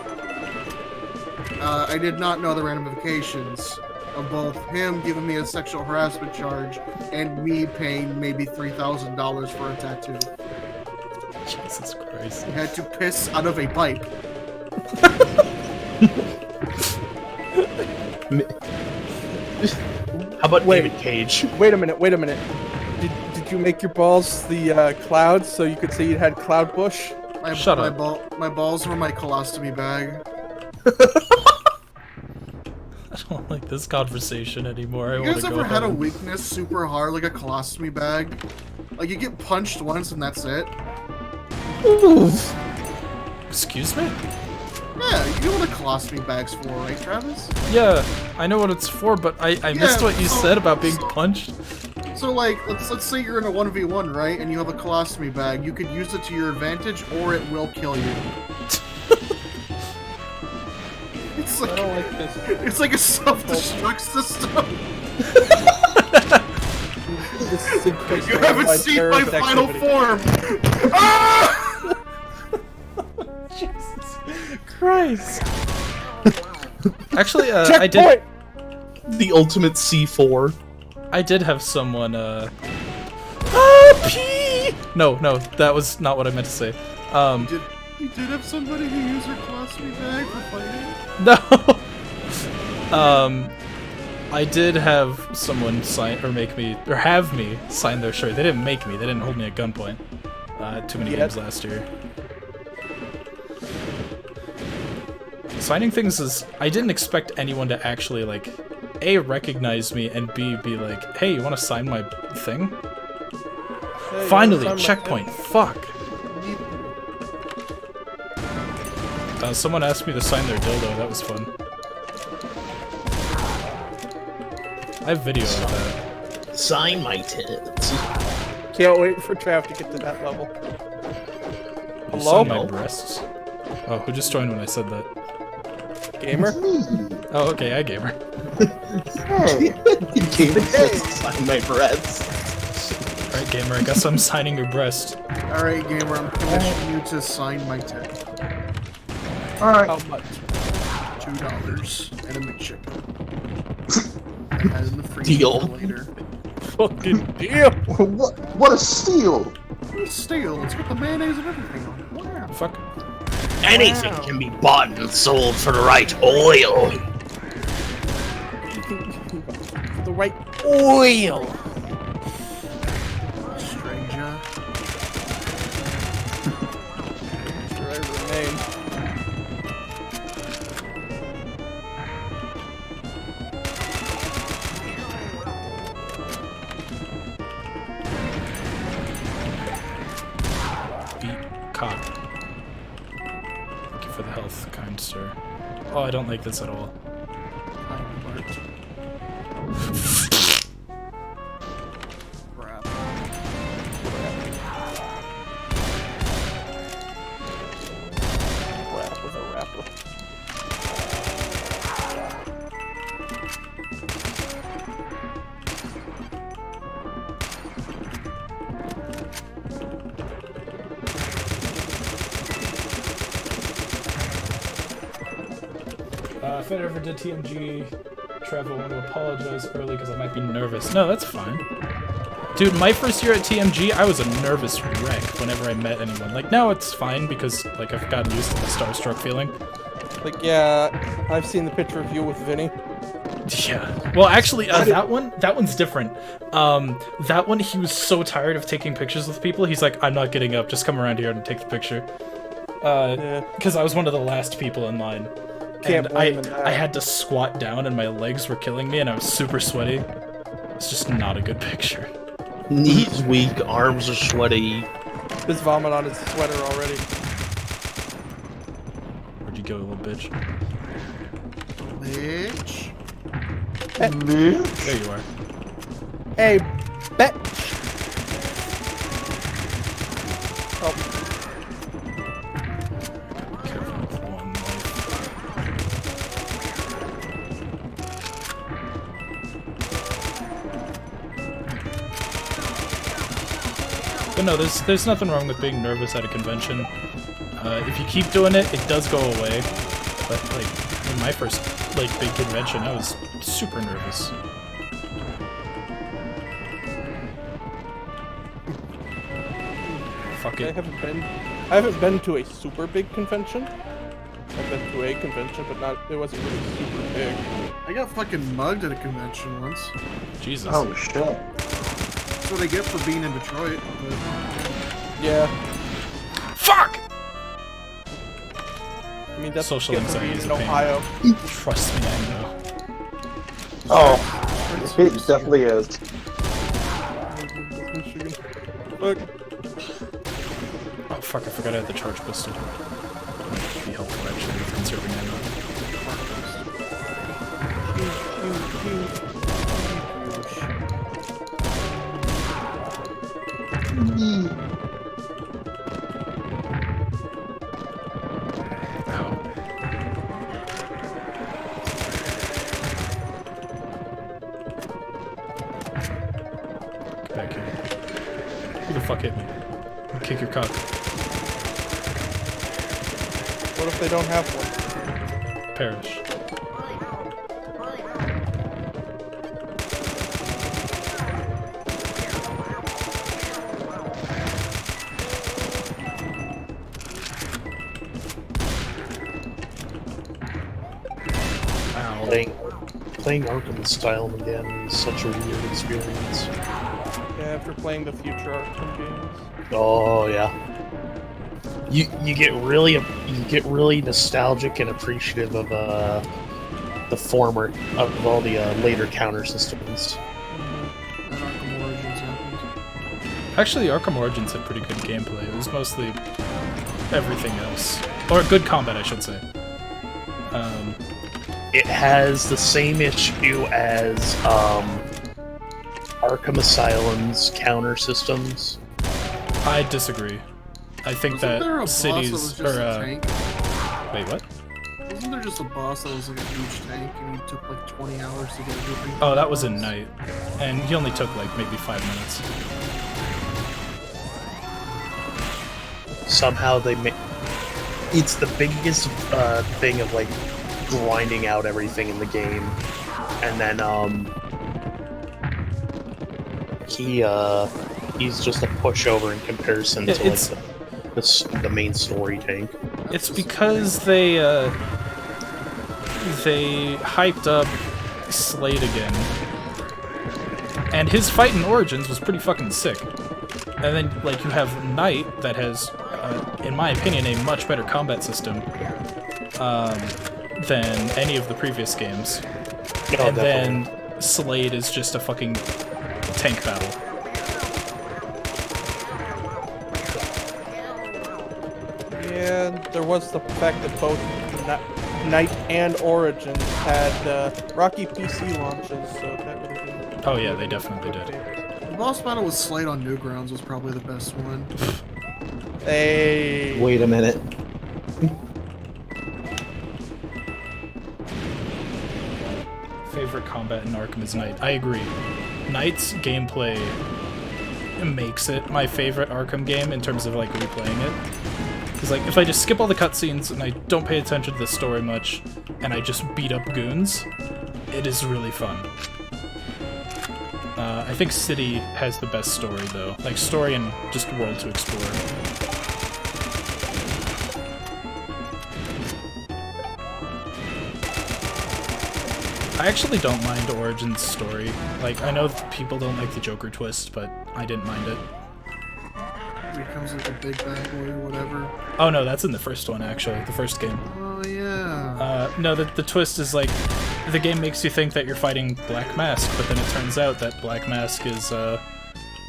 I did not know the ramifications of both him giving me a sexual harassment charge and me paying maybe $3,000 for a tattoo. Jesus Christ. I had to piss out of a pipe. How about David Cage? Wait a minute. Did you make your balls the clouds so you could say you had cloud bush? Shut up. My balls were my colostomy bag. I don't like this conversation anymore. I You want guys to go ever had a home. weakness super hard, like a colostomy bag? Like, you get punched once and that's it? Excuse me? Yeah, you know what a colostomy bag's for, right, Travis? Yeah, I know what it's for, but I missed what you said about being punched. So, like, let's say you're in a 1v1, right, and you have a colostomy bag. You could use it to your advantage, or it will kill you. It's I like, don't like this. it's like a self-destruct system. You haven't seen my final form! Ah! Jesus Christ. Actually, I did. Checkpoint! The ultimate C4. I did have someone. Pee! No, that was not what I meant to say. You did have somebody who used their colostomy bag for fighting? No. I did have someone sign or have me sign their shirt. They didn't make me. They didn't hold me at gunpoint. Too many games last year. Signing things is. I didn't expect anyone to actually like, A, recognize me, and B, be like, hey, you want to sign my thing? Hey, Finally, I'm checkpoint. Fuck. Someone asked me to sign their dildo. That was fun. I have video of that. Sign my tits. Can't wait for Trav to get to that level. You Hello? sign my breasts. Oh, who just joined when I said that? Gamer? Oh, okay, I gamer. Gamer says sign my breasts. Alright, gamer, I guess I'm signing your breast. Alright, gamer, I'm commissioning you to sign my tit. Alright. How much? $2 and a McChicken. I had it in the freezer Deal. for later. Fucking deal! What a steal! Steel, it's got the mayonnaise and everything on it. Wow. Fuck. Anything can be bought and sold for the right oil. right oil. Stranger. Sure I remain. Beat cock. Thank you for the health, kind sir. Oh, I don't like this at all. Crap. Rap with a rapper. If I ever did TMG, Trevor, I want to apologize early because I might be nervous. No, that's fine. Dude, my first year at TMG, I was a nervous wreck whenever I met anyone. Like, now it's fine because, like, I've gotten used to the starstruck feeling. Like, yeah, I've seen the picture of you with Vinny. Yeah. Well, actually, that one's different. That one, he was so tired of taking pictures with people, he's like, I'm not getting up, just come around here and take the picture. Because I was one of the last people in line. Can't And blame him now. I had to squat down and my legs were killing me and I was super sweaty. It's just not a good picture. Knees weak, arms are sweaty. There's vomit on his sweater already. Where'd you go, little bitch? Bitch. Bitch. There you are. Hey, bet. Oh, Careful with one life. But no, there's nothing wrong with being nervous at a convention. If you keep doing it, it does go away. But like in my first like big convention, I was super nervous. Fuck I it. haven't been to a super big convention. I've been to a convention, but not. It wasn't really super big. I got fucking mugged at a convention once. Jesus. Oh shit. That's what I get for being in Detroit. But Yeah, Fuck! I mean that's Social what you get for anxiety being is in a pain. Ohio. Trust me, I know. Oh, it definitely is. Michigan. Look, Oh fuck, I forgot I had the charge pistol. Be helpful actually with conserving ammo. Ow. Get back here. Who the fuck hit me? I'll kick your cock. what if they don't have one? Perish. Ow. Playing Arkham Asylum again is such a weird experience. Yeah, after playing the future Arkham games. Oh yeah. You get really nostalgic and appreciative of the former of all the later counter systems. that Arkham Origins happened. Actually, Arkham Origins had pretty good gameplay. It was mostly everything else. Or good combat, I should say. It has the same issue as Arkham Asylum's counter systems. I disagree. I think Wasn't there a that boss that was cities just or a tank? wait, what? Wasn't there just a boss that was like a huge tank and he took like 20 hours to get everything? Oh, that was in Night, and he only took like maybe 5 minutes. Somehow they make it's the biggest thing of like grinding out everything in the game, and then he's just a pushover in comparison Yeah, to like it's- the main story tank. It's because they hyped up Slade again, And his fight in Origins was pretty fucking sick. And then, like, you have Knight that has, in my opinion, a much better combat system than any of the previous games. And then Slade is just a fucking tank battle. Yeah, there was the fact that both Knight and Origins had rocky PC launches, so that would have been... Oh yeah, they definitely did. The boss battle with Slade on Newgrounds was probably the best one. Hey. Wait a minute. Favorite combat in Arkham is Knight. I agree. Knight's gameplay makes it my favorite Arkham game in terms of like replaying it. Because like if I just skip all the cutscenes and I don't pay attention to the story much, and I just beat up goons, it is really fun. I think City has the best story though, like story and just world to explore. I actually don't mind Origin's story. Like, I know people don't like the Joker twist, but I didn't mind it. He becomes like a big bad boy or whatever. Oh no, that's in the first one, actually. The first game. Oh yeah. No, the twist is like, the game makes you think that you're fighting Black Mask, but then it turns out that Black Mask is,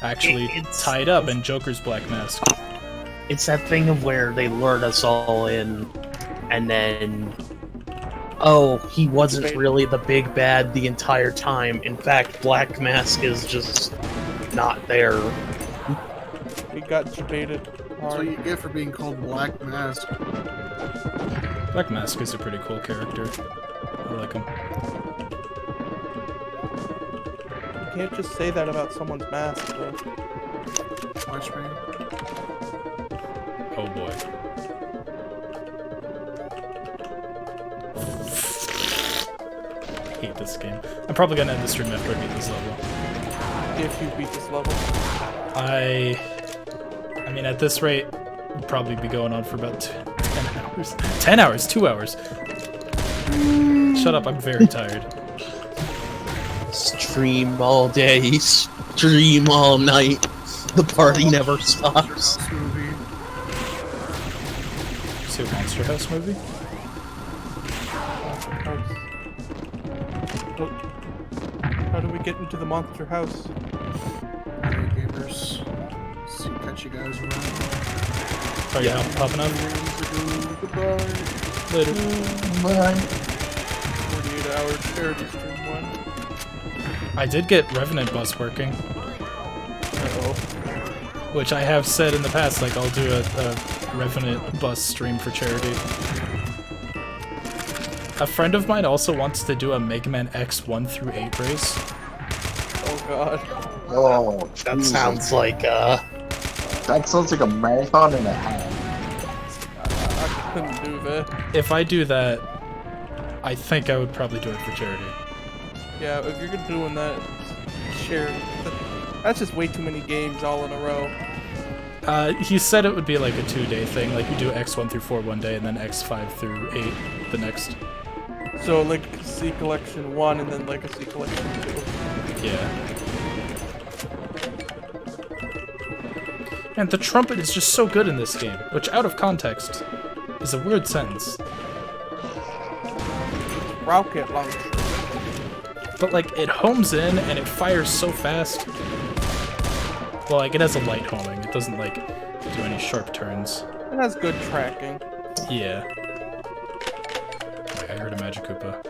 actually tied up in Joker's Black Mask. It's that thing of where they lured us all in, and then... Oh, he wasn't really the big bad the entire time. In fact, Black Mask is just not there. We got debated That's what you get for being called Black Mask. Black Mask is a pretty cool character. I like him. You can't just say that about someone's mask, though. Watch me. Oh boy. I hate this game. I'm probably gonna end the stream after I beat this level. If you beat this level. I mean, at this rate, we'll probably be going on for about 10 hours. 10 hours? 2 hours. Shut up, I'm very tired. Stream all day, stream all night. The party never stops. This movie. See a Monster House movie? How do we get into the monster house? Alright, gamers. See, catch you guys around. Are you popping up? Goodbye. Later. 48-hour charity stream one. I did get Revenant Bus working. Which I have said in the past, like, I'll do a Revenant Bus stream for charity. A friend of mine also wants to do a Mega Man X 1 through 8 race. Oh god. Oh, That Jesus. sounds like, That sounds like a marathon and a half. I couldn't do that. If I do that, I think I would probably do it for charity. Yeah, if you're doing that, share. That's just way too many games all in a row. He said it would be like a 2-day thing, like you do X1 through 4 one day and then X5 through 8 the next. So Legacy Collection 1 and then Legacy Collection 2. Yeah. And the trumpet is just so good in this game, which out of context is a weird sentence. Rocket launcher. But like, it homes in and it fires so fast. Well, like, it has a light homing. It doesn't, like, do any sharp turns. It has good tracking. Yeah. Wait, I heard a Magic Koopa.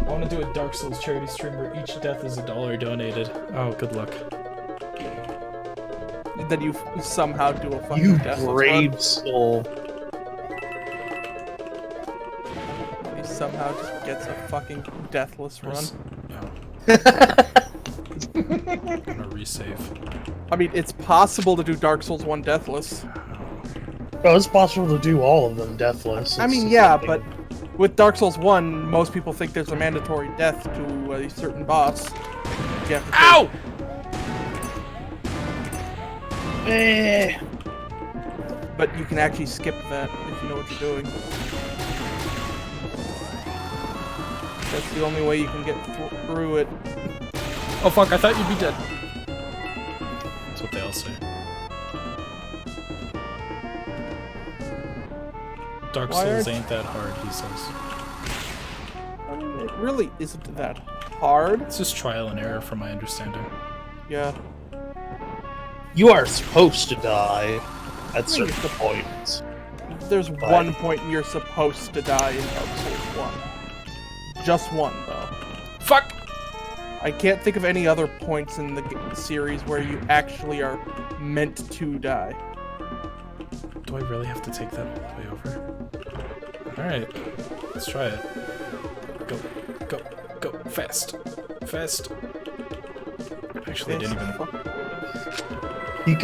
I want to do a Dark Souls charity stream where each death is $1 donated. Oh, good luck. Then you somehow do a fucking you deathless brave soul. run. He somehow just gets a fucking deathless run. Oh. I'm gonna resave. I mean, it's possible to do Dark Souls 1 deathless. Oh, it's possible to do all of them deathless. I mean, yeah, but with Dark Souls 1, most people think there's a mandatory death to a certain boss. You have to Ow! But you can actually skip that if you know what you're doing. That's the only way you can get through it. Oh fuck, I thought you'd be dead. That's what they all say. Dark Why Souls aren't- ain't that hard, he says. I mean, it really isn't that hard. It's just trial and error from my understanding. Yeah. You are supposed to die at certain points. There's one point you're supposed to die in Dark Souls 1. Just one, though. Fuck! I can't think of any other points in the series where you actually are meant to die. Do I really have to take that all the way over? Alright, let's try it. Go, go, go, fast. Fast. Actually, I didn't even... You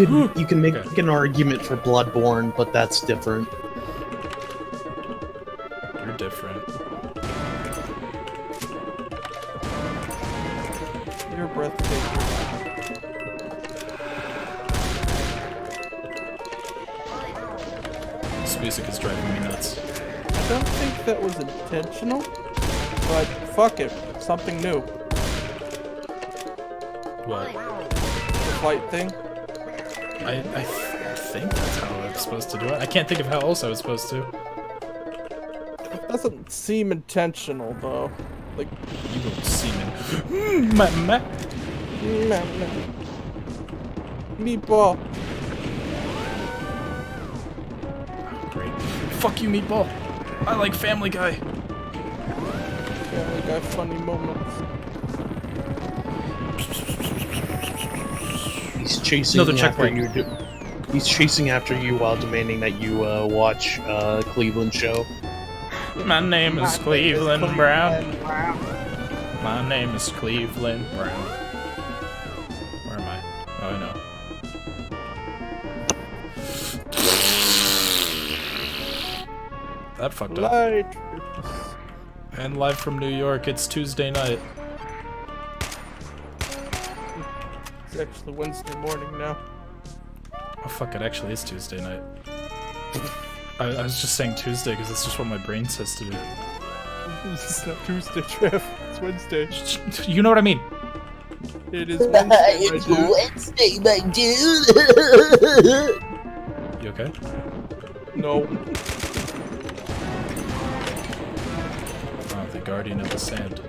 can make Okay. an argument for Bloodborne, but that's different. You're different. You're breathtaking. This music is driving me nuts. I don't think that was intentional, but fuck it. Something new. What? The flight thing. I think that's how I was supposed to do it. I can't think of how else I was supposed to. It doesn't seem intentional, though. Like, You go semen. Ma. meatball. Great. Fuck you, Meatball. I like Family Guy. Family Guy funny moments. He's chasing Another after checkpoint. you. He's chasing after you while demanding that you watch Cleveland show. My name is Cleveland Brown. My name is Cleveland Brown. Where am I? Oh, I know. That fucked up. Light. And live from New York, it's Tuesday night. It's actually Wednesday morning now. Oh fuck, it actually is Tuesday night. I was just saying Tuesday because that's just what my brain says to do. It's not Tuesday, Trev. It's Wednesday. You know what I mean? It is Wednesday, It's my dude. Wednesday, my dude. You okay? No. Oh, the Guardian of the Sand.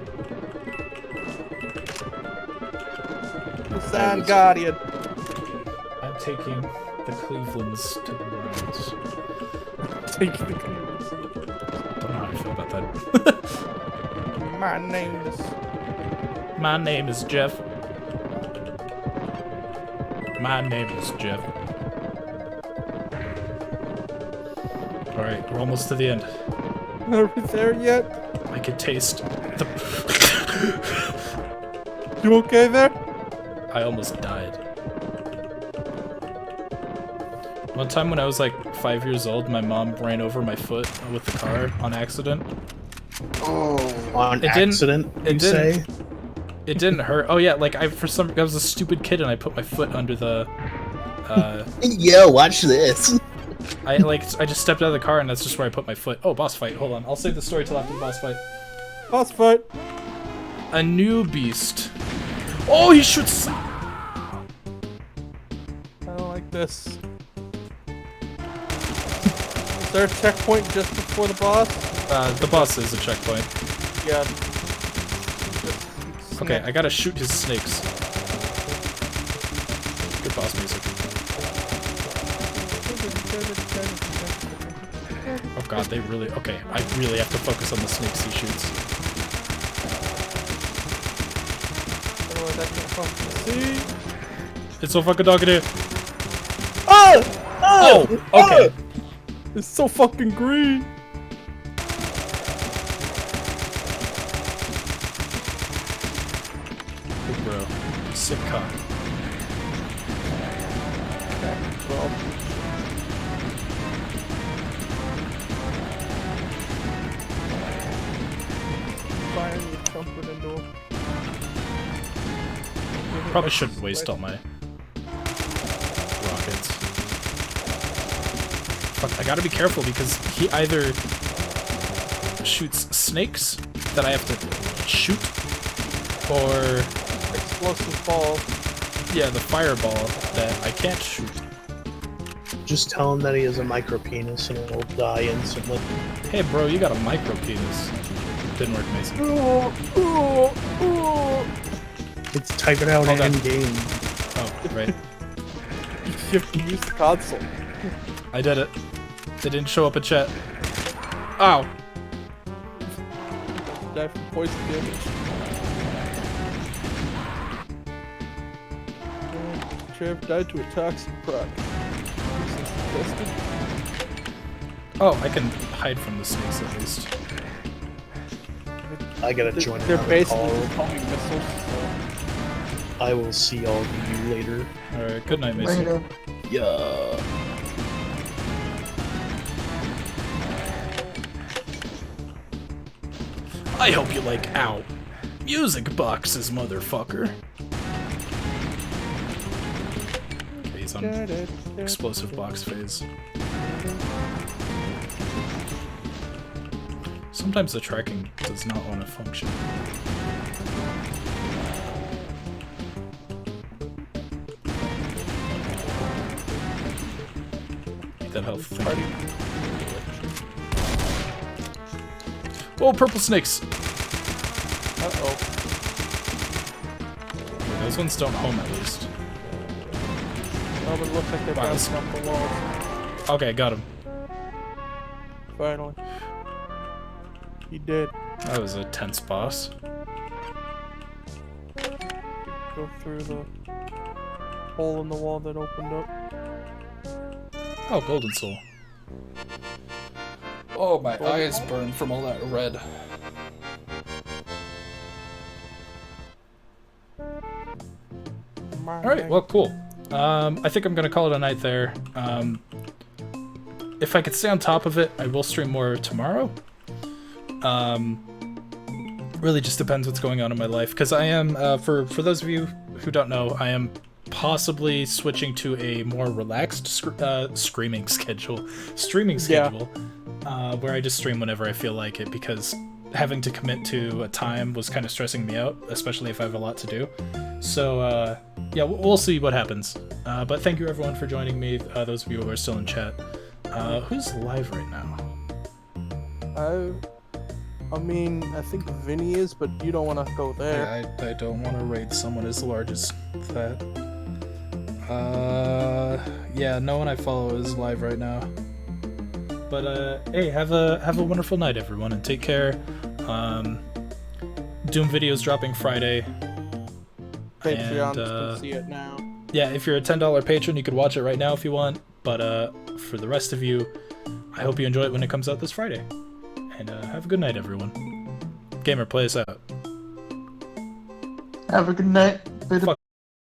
The Sand Guardian. I'm taking the Clevelands to the Browns. Take the Cleveland. Don't know how I feel about that. My name is. My name is Jeff. My name is Jeff. Alright, we're almost to the end. Are we there yet? I can taste the... You okay there? I almost died. One time when I was like 5 years old, my mom ran over my foot with the car on accident. On It didn't- accident, it you didn't- say? It didn't hurt. Oh yeah, like I was a stupid kid and I put my foot under the Yo, watch this. I just stepped out of the car and that's just where I put my foot. Oh, boss fight. Hold on. I'll save the story till after the boss fight. Boss fight. A new beast. Oh, he shoots. I don't like this. Is there a checkpoint just before the boss? The boss is a checkpoint. Yeah. Okay, I gotta shoot his snakes. Good boss music. Oh god, they really... Okay, I really have to focus on the snakes he shoots. Otherwise I can't fucking see. It's so fucking talkative. Oh! Oh! Okay. It's so fucking green. Good bro. Sick cock. Well, fire me jumping into him. Probably shouldn't waste all my rockets. Fuck, I gotta be careful because he either shoots snakes that I have to shoot, or Explosive ball. yeah, the fireball that I can't shoot. Just tell him that he has a micro penis and he'll die instantly. Hey, bro, you got a micro penis. Didn't work, Mason. It's type it out Hold on. in game. Oh, right. You have to use the console. I did it. They didn't show up in chat. Ow. Die from poison damage. Trev died to a toxic proc. Oh, I can hide from the snakes at least. I gotta join They're another basically call. just homing missiles. I will see all of you later. Alright, good night, Mason. Later. Yeah. I hope you like ow. Music boxes, motherfucker. Okay, he's on explosive box phase. Sometimes the tracking does not want to function. Need that health, thank you. Oh, purple snakes! Uh-oh. Okay, those ones don't home at least. Oh, but it looks like they're Wow, bouncing off the walls. Okay, got him. Finally. He did. That was a tense boss. Go through the hole in the wall that opened up. Oh, golden soul. Oh, my eyes burn from all that red. Alright, well, cool. I think I'm gonna call it a night there. If I could stay on top of it, I will stream more tomorrow. Really just depends what's going on in my life, because I am, for those of you who don't know, I am possibly switching to a more relaxed streaming schedule, where I just stream whenever I feel like it, because having to commit to a time was kind of stressing me out, especially if I have a lot to do. So, yeah, we'll see what happens. But thank you everyone for joining me, those of you who are still in chat. Who's live right now? I mean, I think Vinny is, but you don't want to go there. I don't want to raid someone as large as that. Yeah, no one I follow is live right now. But hey, have a wonderful night, everyone, and take care. Doom videos dropping Friday. Patreons And, can see it now. Yeah, if you're a $10 patron, you could watch it right now if you want. But for the rest of you, I hope you enjoy it when it comes out this Friday. And have a good night, everyone. Gamer, play us out. Have a good night. Bit of